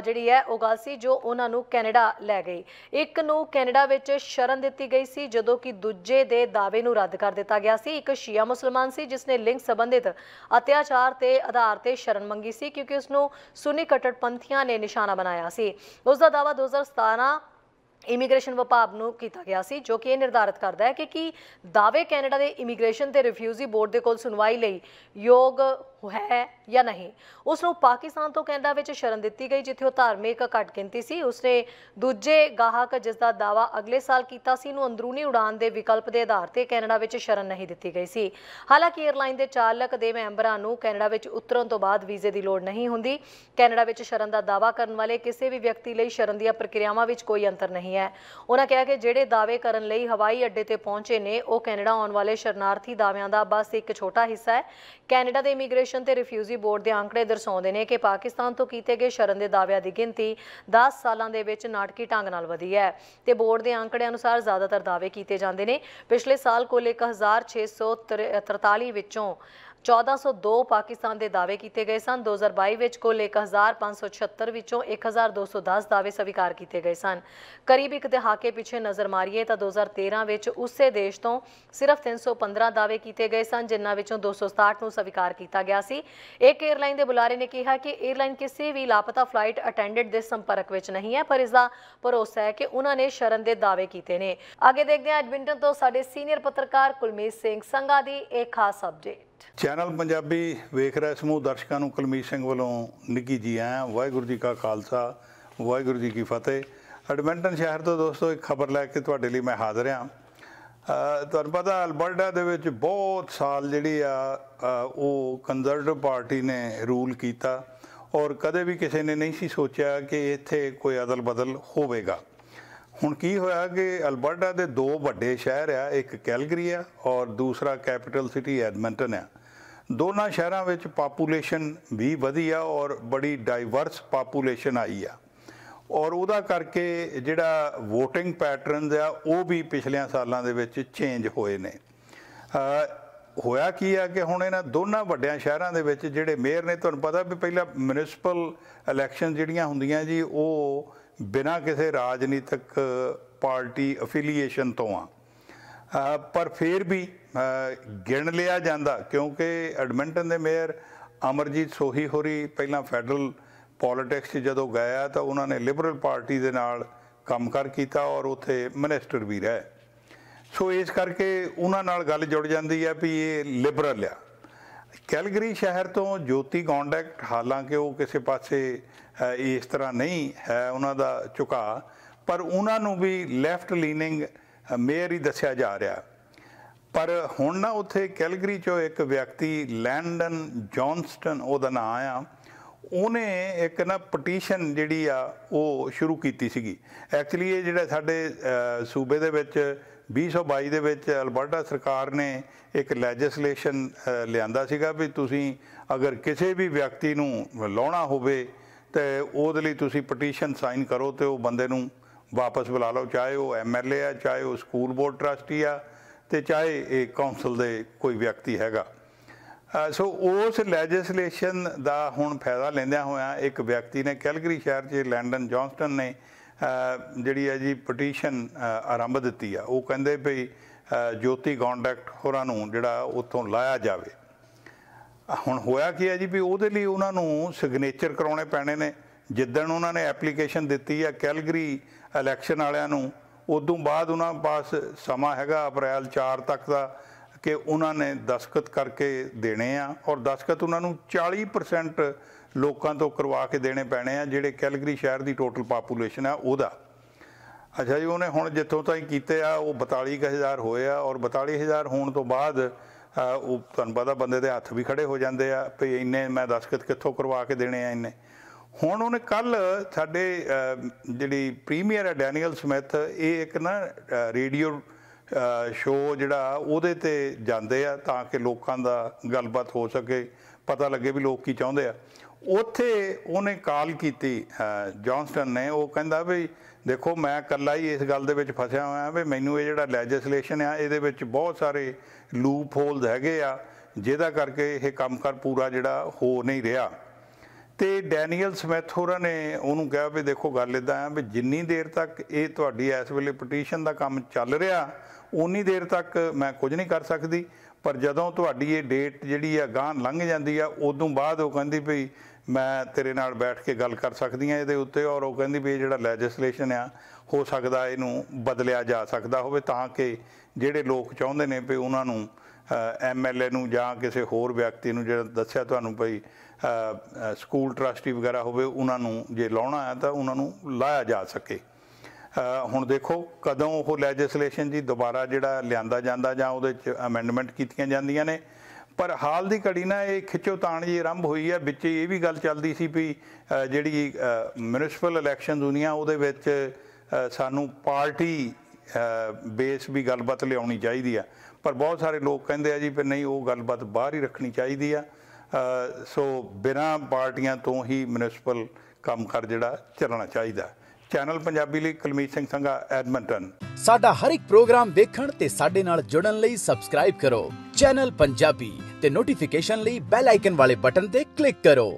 ਜਿਹੜੀ ਹੈ ਉਹ ਗੱਲ ਸੀ ਜੋ ਉਹਨਾਂ ਨੂੰ ਕੈਨੇਡਾ ਲੈ ਗਈ। ਇੱਕ ਨੂੰ ਕੈਨੇਡਾ ਵਿੱਚ ਸ਼ਰਨ ਦਿੱਤੀ ਗਈ ਸੀ ਜਦੋਂ ਕਿ ਦੂਜੇ ਦੇ ਦਾਅਵੇ ਨੂੰ ਰੱਦ ਕਰ ਦਿੱਤਾ ਗਿਆ ਸੀ। ਇੱਕ ਸ਼ੀਆ ਮੁਸਲਮਾਨ ਸੀ ਜਿਸ ਨੇ ਲਿੰਗ ਸੰਬੰਧਿਤ ਅਤਿਆਚਾਰ ਤੇ ਆਧਾਰ ਤੇ ਸ਼ਰਨ ਮੰਗੀ ਸੀ ਕਿਉਂਕਿ ਉਸ ਨੂੰ ਸੁੰਨੀ ਕੱਟੜਪੰਥੀਆਂ ਨੇ ਨਿਸ਼ਾਨਾ ਬਣਾਇਆ ਸੀ। ਉਸ ਦਾ ਦਾਅਵਾ 2017 ਇਮੀਗ੍ਰੇਸ਼ਨ ਵਿਭਾਗ ਨੂੰ ਕੀਤਾ ਗਿਆ ਸੀ ਜੋ ਕਿ ਇਹ ਨਿਰਧਾਰਿਤ ਕਰਦਾ ਹੈ ਕਿ ਕੀ ਦਾਅਵੇ ਕੈਨੇਡਾ ਦੇ ਇਮੀਗ੍ਰੇਸ਼ਨ ਤੇ ਰਿਫਿਊਜੀ ਬੋਰਡ ਦੇ ਕੋਲ ਸੁਣਵਾਈ ਲਈ ਯੋਗ ਹੈ ਜਾਂ ਨਹੀਂ। ਉਸ ਨੂੰ ਪਾਕਿਸਤਾਨ ਤੋਂ ਕੈਨੇਡਾ ਵਿੱਚ ਸ਼ਰਨ ਦਿੱਤੀ ਗਈ ਜਿੱਥੇ ਉਹ ਧਾਰਮਿਕ ਘੱਟ ਗਿਣਤੀ ਸੀ। ਉਸਨੇ ਦੂਜੇ ਗਾਹਕ ਜਿਸ ਦਾ ਦਾਅਵਾ ਅਗਲੇ ਸਾਲ ਕੀਤਾ ਸੀ ਨੂੰ ਅੰਦਰੂਨੀ ਉਡਾਨ ਦੇ ਵਿਕਲਪ ਦੇ ਆਧਾਰ ਤੇ ਕੈਨੇਡਾ ਵਿੱਚ ਸ਼ਰਨ ਨਹੀਂ ਦਿੱਤੀ ਗਈ ਸੀ। ਹਾਲਾਂਕਿ 에ਅਰਲਾਈਨ ਦੇ ਚਾਲਕ ਦੇ ਮੈਂਬਰਾਂ ਨੂੰ ਕੈਨੇਡਾ ਵਿੱਚ ਉਤਰਨ ਤੋਂ ਬਾਅਦ ਵੀਜ਼ੇ ਦੀ ਲੋੜ ਨਹੀਂ ਹੁੰਦੀ। ਕੈਨੇਡਾ ਵਿੱਚ ਸ਼ਰਨ ਦਾ ਦਾਅਵਾ ਕਰਨ ਵਾਲੇ ਕਿਸੇ ਵੀ ਵਿਅਕਤੀ ਲਈ ਸ਼ਰਨ ਦੀਆਂ ਪ੍ਰਕਿਰਿਆਵਾਂ ਵਿੱਚ ਕੋਈ ਅੰਤਰ ਨਹੀਂ ਹੈ। ਉਹਨਾਂ ਕਿਹਾ ਕਿ ਜਿਹੜੇ ਦਾਅਵੇ ਕਰਨ ਲਈ ਹਵਾਈ ਅੱਡੇ ਤੇ ਪਹੁੰਚੇ ਨੇ ਉਹ ਕੈਨੇਡਾ ਆਉਣ ਵਾਲੇ ਸ਼ਰਨਾਰਥੀ ਦਾਅਵਿਆਂ ਦਾ ਬਸ ਇੱਕ ਛੋਟਾ ਹਿੱਸਾ ਹੈ। ਕੈਨੇਡਾ ਦੇ ਇਮੀਗ੍ਰੇਸ਼ਨ ਤੇ ਰਿਫਿਊਜੀ ਬੋਰਡ ਦੇ ਅੰਕੜੇ ਦਰਸਾਉਂਦੇ ਨੇ ਕਿ ਪਾਕਿਸਤਾਨ ਤੋਂ ਕੀਤੇ ਗਏ ਸ਼ਰਨ ਦੇ ਦਾਅਵਿਆਂ ਦੀ ਗਿਣਤੀ 10 ਸਾਲਾਂ ਦੇ ਵਿੱਚ ਨਾਟਕੀ ਢੰਗ ਨਾਲ ਵਧੀ ਹੈ ਤੇ ਬੋਰਡ ਦੇ ਅੰਕੜੇ ਅਨੁਸਾਰ ਜ਼ਿਆਦਾਤਰ ਦਾਅਵੇ ਕੀਤੇ ਜਾਂਦੇ ਨੇ। ਪਿਛਲੇ ਸਾਲ ਕੁੱਲ 1643 ਵਿੱਚੋਂ 1402 ਪਾਕਿਸਤਾਨ ਦੇ ਦਾਅਵੇ ਕੀਤੇ ਗਏ ਸਨ। 2022 ਵਿੱਚ ਕੁੱਲ 1576 ਵਿੱਚੋਂ 1210 ਦਾਅਵੇ ਸਵੀਕਾਰ ਕੀਤੇ ਗਏ ਸਨ। ਕਰੀਬ ਇੱਕ ਦਹਾਕੇ ਪਿੱਛੇ ਨਜ਼ਰ ਮਾਰੀਏ ਤਾਂ 2013 ਵਿੱਚ ਉਸੇ ਦੇਸ਼ ਤੋਂ ਸਿਰਫ 315 ਦਾਅਵੇ ਕੀਤੇ ਗਏ ਸਨ ਜਿਨ੍ਹਾਂ ਵਿੱਚੋਂ 267 ਨੂੰ ਸਵੀਕਾਰ ਕੀਤਾ ਗਿਆ ਸੀ। ਇੱਕ 에ਅਰਲਾਈਨ ਦੇ ਬੁਲਾਰੇ ਨੇ ਕਿਹਾ ਕਿ 에ਅਰਲਾਈਨ ਕਿਸੇ ਵੀ ਲਾਪਤਾ ਫਲਾਈਟ ਅਟੈਂਡੈਂਟ ਦੇ ਸੰਪਰਕ ਵਿੱਚ ਨਹੀਂ ਹੈ ਪਰ ਇਸ ਦਾ ਭਰੋਸਾ ਹੈ ਕਿ ਉਹਨਾਂ ਨੇ ਸ਼ਰਨ ਦੇ ਦਾਅਵੇ ਕੀਤੇ ਨੇ। ਅੱਗੇ ਦੇਖਦੇ ਹਾਂ ਐਡਮਿੰਟਨ ਤੋਂ ਸਾਡੇ ਸੀਨੀਅਰ ਪੱਤਰਕਾਰ ਕੁਲਮੀਤ ਸਿੰਘ ਸੰਘਾ ਦੀ ਇੱਕ ਖਾਸ ਅਪਡੇਟ। ਚੈਨਲ ਪੰਜਾਬੀ ਵੇਖ ਰਹੇ ਸਮੂਹ ਦਰਸ਼ਕਾਂ ਨੂੰ ਕੁਲਮੀਤ ਸਿੰਘ ਵੱਲੋਂ ਨਿੱਘੀ ਜੀ ਆਇਆਂ। ਵਾਹਿਗੁਰੂ ਜੀ ਕਾ ਖਾਲਸਾ, ਵਾਹਿਗੁਰੂ ਜੀ ਕੀ ਫਤਿਹ। ਐਡਮਿੰਟਨ ਸ਼ਹਿਰ ਤੋਂ ਦੋਸਤੋ ਇੱਕ ਖਬਰ ਲੈ ਕੇ ਤੁਹਾਡੇ ਲਈ ਮੈਂ ਹਾਜ਼ਰ ਹਾਂ। ਤੁਹਾਨੂੰ ਪਤਾ ਅਲਬਰਟਾ ਦੇ ਵਿੱਚ ਬਹੁਤ ਸਾਲ ਜਿਹੜੀ ਆ ਉਹ ਕੰਜ਼ਰਵੇਟਿਵ ਪਾਰਟੀ ਨੇ ਰੂਲ ਕੀਤਾ ਔਰ ਕਦੇ ਵੀ ਕਿਸੇ ਨੇ ਨਹੀਂ ਸੀ ਸੋਚਿਆ ਕਿ ਇੱਥੇ ਕੋਈ ਅਦਲ ਬਦਲ ਹੋਵੇਗਾ। ਹੁਣ ਕੀ ਹੋਇਆ ਕਿ ਅਲਬਰਟਾ ਦੇ 2 ਵੱਡੇ ਸ਼ਹਿਰ ਆ, ਇੱਕ ਕੈਲਗਰੀ ਆ ਔਰ ਦੂਸਰਾ ਕੈਪੀਟਲ ਸਿਟੀ ਐਡਮਿੰਟਨ ਆ। ਦੋਨਾਂ ਸ਼ਹਿਰਾਂ ਵਿੱਚ ਪਾਪੂਲੇਸ਼ਨ ਵੀ ਵਧੀ ਆ ਔਰ ਬੜੀ ਡਾਈਵਰਸ ਪਾਪੂਲੇਸ਼ਨ ਆਈ ਆ ਔਰ ਉਹਦਾ ਕਰਕੇ ਜਿਹੜਾ ਵੋਟਿੰਗ ਪੈਟਰਨਸ ਆ ਉਹ ਵੀ ਪਿਛਲਿਆਂ ਸਾਲਾਂ ਦੇ ਵਿੱਚ ਚੇਂਜ ਹੋਏ ਨੇ। ਹੋਇਆ ਕੀ ਆ ਕਿ ਹੁਣ ਇਹਨਾਂ ਦੋਨਾਂ ਵੱਡਿਆਂ ਸ਼ਹਿਰਾਂ ਦੇ ਵਿੱਚ ਜਿਹੜੇ ਮੇਅਰ ਨੇ, ਤੁਹਾਨੂੰ ਪਤਾ ਵੀ ਪਹਿਲਾਂ ਮਿਊਨਿਸਪਲ ਇਲੈਕਸ਼ਨ ਜਿਹੜੀਆਂ ਹੁੰਦੀਆਂ ਜੀ ਉਹ ਬਿਨਾਂ ਕਿਸੇ ਰਾਜਨੀਤਿਕ ਪਾਰਟੀ ਅਫੀਲੀਏਸ਼ਨ ਤੋਂ ਆ, ਪਰ ਫਿਰ ਵੀ ਗਿਣ ਲਿਆ ਜਾਂਦਾ ਕਿਉਂਕਿ ਐਡਮਿੰਟਨ ਦੇ ਮੇਅਰ ਅਮਰਜੀਤ ਸੋਹੀ ਹੋਰੀ ਪਹਿਲਾਂ ਫੈਡਰਲ ਪੋਲੀਟਿਕਸ 'ਚ ਜਦੋਂ ਗਏ ਤਾਂ ਉਹਨਾਂ ਨੇ ਲਿਬਰਲ ਪਾਰਟੀ ਦੇ ਨਾਲ ਕੰਮਕਾਰ ਕੀਤਾ ਔਰ ਉੱਥੇ ਮਿਨਿਸਟਰ ਵੀ ਰਹੇ। ਸੋ ਇਸ ਕਰਕੇ ਉਹਨਾਂ ਨਾਲ ਗੱਲ ਜੁੜ ਜਾਂਦੀ ਹੈ ਵੀ ਇਹ ਲਿਬਰਲ ਆ। ਕੈਲਗਰੀ ਸ਼ਹਿਰ ਤੋਂ ਜੋਤੀ ਗੌਂਡੈਕਟ, ਹਾਲਾਂਕਿ ਉਹ ਕਿਸੇ ਪਾਸੇ ਇਸ ਤਰ੍ਹਾਂ ਨਹੀਂ ਹੈ ਉਹਨਾਂ ਦਾ ਝੁਕਾਅ, ਪਰ ਉਹਨਾਂ ਨੂੰ ਵੀ ਲੈਫਟ ਲੀਨਿੰਗ ਮੇਅਰ ਹੀ ਦੱਸਿਆ ਜਾ ਰਿਹਾ। ਪਰ ਹੁਣ ਨਾ ਉੱਥੇ ਕੈਲਗਰੀ 'ਚੋਂ ਇੱਕ ਵਿਅਕਤੀ ਲੈਂਡਨ ਜੌਨਸਟਨ ਉਹਦਾ ਨਾਂ ਆ, ਉਹਨੇ ਇੱਕ ਨਾ ਪਟੀਸ਼ਨ ਜਿਹੜੀ ਆ ਉਹ ਸ਼ੁਰੂ ਕੀਤੀ ਸੀਗੀ। ਐਕਚੁਅਲੀ ਇਹ ਜਿਹੜਾ ਸਾਡੇ ਸੂਬੇ ਦੇ ਵਿੱਚ 2022 ਦੇ ਵਿੱਚ ਅਲਬਰਟਾ ਸਰਕਾਰ ਨੇ ਇੱਕ ਲੈਜਿਸਲੇਸ਼ਨ ਲਿਆਂਦਾ ਸੀਗਾ ਵੀ ਤੁਸੀਂ ਅਗਰ ਕਿਸੇ ਵੀ ਵਿਅਕਤੀ ਨੂੰ ਲਾਉਣਾ ਹੋਵੇ ਤੇ ਉਹਦੇ ਲਈ ਤੁਸੀਂ ਪਟੀਸ਼ਨ ਸਾਈਨ ਕਰੋ ਤੇ ਉਹ ਬੰਦੇ ਨੂੰ ਵਾਪਸ ਬੁਲਾ ਲਓ, ਚਾਹੇ ਉਹ MLA ਆ, ਚਾਹੇ ਉਹ ਸਕੂਲ ਬੋਰਡ ਟਰਸਟੀ ਆ ਤੇ ਚਾਹੇ ਇਹ ਕੌਂਸਲ ਦੇ ਕੋਈ ਵਿਅਕਤੀ ਹੈਗਾ। ਸੋ ਉਸ ਲੈਜਿਸਲੇਸ਼ਨ ਦਾ ਹੁਣ ਫਾਇਦਾ ਲੈਂਦਿਆਂ ਹੋਇਆਂ ਇੱਕ ਵਿਅਕਤੀ ਨੇ ਕੈਲਗਰੀ ਸ਼ਹਿਰ 'ਚ ਲੈਂਡਨ ਜੌਨਸਟਨ ਨੇ ਜਿਹੜੀ ਹੈ ਜੀ ਪਟੀਸ਼ਨ ਆਰੰਭ ਦਿੱਤੀ ਆ। ਉਹ ਕਹਿੰਦੇ ਵੀ ਜੋਤੀ ਗੌਂਡੈਕਟ ਹੋਰਾਂ ਨੂੰ ਜਿਹੜਾ ਉੱਥੋਂ ਲਾਇਆ ਜਾਵੇ। ਹੁਣ ਹੋਇਆ ਕੀ ਹੈ ਜੀ ਵੀ ਉਹਦੇ ਲਈ ਉਹਨਾਂ ਨੂੰ ਸਿਗਨੇਚਰ ਕਰਾਉਣੇ ਪੈਣੇ ਨੇ। ਜਿੱਦਣ ਉਹਨਾਂ ਨੇ ਐਪਲੀਕੇਸ਼ਨ ਦਿੱਤੀ ਆ ਕੈਲਗਰੀ ਇਲੈਕਸ਼ਨ ਵਾਲਿਆਂ ਨੂੰ, ਉਦੋਂ ਬਾਅਦ ਉਹਨਾਂ ਪਾਸ ਸਮਾਂ ਹੈਗਾ ਅਪ੍ਰੈਲ 4 ਤੱਕ ਦਾ ਕਿ ਉਹਨਾਂ ਨੇ ਦਸਤਖਤ ਕਰਕੇ ਦੇਣੇ ਆ, ਔਰ ਦਸਤਖਤ ਉਹਨਾਂ ਨੂੰ 40% ਲੋਕਾਂ ਤੋਂ ਕਰਵਾ ਕੇ ਦੇਣੇ ਪੈਣੇ ਆ ਜਿਹੜੇ ਕੈਲਗਰੀ ਸ਼ਹਿਰ ਦੀ ਟੋਟਲ ਪਾਪੂਲੇਸ਼ਨ ਆ ਉਹਦਾ। ਅੱਛਾ ਜੀ, ਉਹਨੇ ਹੁਣ ਜਿੱਥੋਂ ਤਾਈਂ ਕੀਤੇ ਆ ਉਹ 42,000 ਹੋਏ ਆ, ਔਰ 42,000 ਹੋਣ ਤੋਂ ਬਾਅਦ ਉਹ ਤੁਹਾਨੂੰ ਪਤਾ ਬੰਦੇ ਦੇ ਹੱਥ ਵੀ ਖੜੇ ਹੋ ਜਾਂਦੇ ਆ ਵੀ ਇੰਨੇ ਮੈਂ ਦਸਤਖਤ ਕਿੱਥੋਂ ਕਰਵਾ ਕੇ ਦੇਣੇ ਆ ਇੰਨੇ। ਹੁਣ ਉਹਨੇ ਕੱਲ ਸਾਡੇ ਜਿਹੜੀ ਪ੍ਰੀਮੀਅਰ ਹੈ ਡੈਨੀਅਲ ਸਮਿਥ, ਇਹ ਇੱਕ ਨਾ ਰੇਡੀਓ ਸ਼ੋਅ ਜਿਹੜਾ ਉਹਦੇ ਤੇ ਜਾਂਦੇ ਆ ਤਾਂ ਕਿ ਲੋਕਾਂ ਦਾ ਗੱਲਬਾਤ ਹੋ ਸਕੇ, ਪਤਾ ਲੱਗੇ ਵੀ ਲੋਕ ਕੀ ਚਾਹੁੰਦੇ ਆ। ਉੱਥੇ ਉਹਨੇ ਕਾਲ ਕੀਤੀ ਜੌਨਸਟਨ ਨੇ, ਉਹ ਕਹਿੰਦਾ ਵੀ ਦੇਖੋ ਮੈਂ ਇਕੱਲਾ ਹੀ ਇਸ ਗੱਲ ਦੇ ਵਿੱਚ ਫਸਿਆ ਹੋਇਆ ਵੀ ਮੈਨੂੰ ਇਹ ਜਿਹੜਾ ਲੈਜਿਸਲੇਸ਼ਨ ਆ ਇਹਦੇ ਵਿੱਚ ਬਹੁਤ ਸਾਰੇ ਲੂਪ ਹੋਲਸ ਹੈਗੇ ਆ ਜਿਹਦਾ ਕਰਕੇ ਇਹ ਕੰਮਕਾਰ ਪੂਰਾ ਜਿਹੜਾ ਹੋ ਨਹੀਂ ਰਿਹਾ। ਤੇ ਡੈਨੀਅਲ ਸਮਿਥ ਹੋਰਾਂ ਨੇ ਉਹਨੂੰ ਕਿਹਾ ਵੀ ਦੇਖੋ ਗੱਲ ਇੱਦਾਂ ਆ ਵੀ ਜਿੰਨੀ ਦੇਰ ਤੱਕ ਇਹ ਤੁਹਾਡੀ ਇਸ ਵੇਲੇ ਪਟੀਸ਼ਨ ਦਾ ਕੰਮ ਚੱਲ ਰਿਹਾ ਉਨੀ ਦੇਰ ਤੱਕ ਮੈਂ ਕੁਝ ਨਹੀਂ ਕਰ ਸਕਦੀ, ਪਰ ਜਦੋਂ ਤੁਹਾਡੀ ਇਹ ਡੇਟ ਜਿਹੜੀ ਆ ਗਾਂਹ ਲੰਘ ਜਾਂਦੀ ਆ ਉਦੋਂ ਬਾਅਦ ਉਹ ਕਹਿੰਦੀ ਵੀ ਮੈਂ ਤੇਰੇ ਨਾਲ ਬੈਠ ਕੇ ਗੱਲ ਕਰ ਸਕਦੀ ਹਾਂ ਇਹਦੇ ਉੱਤੇ। ਔਰ ਉਹ ਕਹਿੰਦੀ ਵੀ ਇਹ ਜਿਹੜਾ ਲੈਜਿਸਲੇਸ਼ਨ ਆ ਹੋ ਸਕਦਾ ਇਹਨੂੰ ਬਦਲਿਆ ਜਾ ਸਕਦਾ ਹੋਵੇ ਤਾਂ ਕਿ ਜਿਹੜੇ ਲੋਕ ਚਾਹੁੰਦੇ ਨੇ ਵੀ ਉਹਨਾਂ ਨੂੰ MLA ਨੂੰ ਜਾਂ ਕਿਸੇ ਹੋਰ ਵਿਅਕਤੀ ਨੂੰ ਜਿਹੜਾ ਦੱਸਿਆ ਤੁਹਾਨੂੰ ਭਈ ਸਕੂਲ ਟਰਸਟੀ ਵਗੈਰਾ ਹੋਵੇ ਉਹਨਾਂ ਨੂੰ ਜੇ ਲਾਉਣਾ ਹੈ ਤਾਂ ਉਹਨਾਂ ਨੂੰ ਲਾਇਆ ਜਾ ਸਕੇ। ਹੁਣ ਦੇਖੋ ਕਦੋਂ ਉਹ ਲੈਜਿਸਲੇਸ਼ਨ ਜੀ ਦੁਬਾਰਾ ਜਿਹੜਾ ਲਿਆਂਦਾ ਜਾਂਦਾ ਜਾਂ ਉਹਦੇ 'ਚ ਅਮੈਂਡਮੈਂਟ ਕੀਤੀਆਂ ਜਾਂਦੀਆਂ ਨੇ। ਪਰ ਹਾਲ ਦੀ ਘੜੀ ਨਾ ਇਹ ਖਿੱਚੋਤਾਣ ਜੀ ਆਰੰਭ ਹੋਈ ਹੈ। ਵਿੱਚ ਇਹ ਵੀ ਗੱਲ ਚੱਲਦੀ ਸੀ ਵੀ ਜਿਹੜੀ ਮਿਊਨਿਸਪਲ ਇਲੈਕਸ਼ਨ ਦੁਨੀਆ ਉਹਦੇ ਵਿੱਚ ਸਾਨੂੰ ਪਾਰਟੀ ਬੇਸ ਵੀ ਗੱਲਬਾਤ ਲਿਆਉਣੀ ਚਾਹੀਦੀ ਆ, ਪਰ ਬਹੁਤ ਸਾਰੇ ਲੋਕ ਕਹਿੰਦੇ ਆ ਜੀ ਵੀ ਨਹੀਂ ਉਹ ਗੱਲਬਾਤ ਬਾਹਰ ਹੀ ਰੱਖਣੀ ਚਾਹੀਦੀ ਆ। ਸੋ ਬਿਨਾਂ ਪਾਰਟੀਆਂ ਤੋਂ ਹੀ ਮਿਊਨਿਸਪਲ ਕੰਮਕਾਰ ਜਿਹੜਾ ਚੱਲਣਾ ਚਾਹੀਦਾ। ਚੈਨਲ ਪੰਜਾਬੀ ਲਈ ਕੁਲਮੀਤ ਸਿੰਘ ਸੰਘਾ, ਐਡਮੰਟਨ। ਸਾਡਾ ਹਰ ਇੱਕ ਪ੍ਰੋਗਰਾਮ ਦੇਖਣ ਤੇ ਸਾਡੇ ਨਾਲ ਜੁੜਨ ਲਈ ਸਬਸਕ੍ਰਾਈਬ ਕਰੋ ਚੈਨਲ ਪੰਜਾਬੀ ਤੇ ਨੋਟੀਫਿਕੇਸ਼ਨ ਲਈ ਬੈਲ ਆਈਕਨ ਵਾਲੇ ਬਟਨ ਤੇ ਕਲਿੱਕ ਕਰੋ।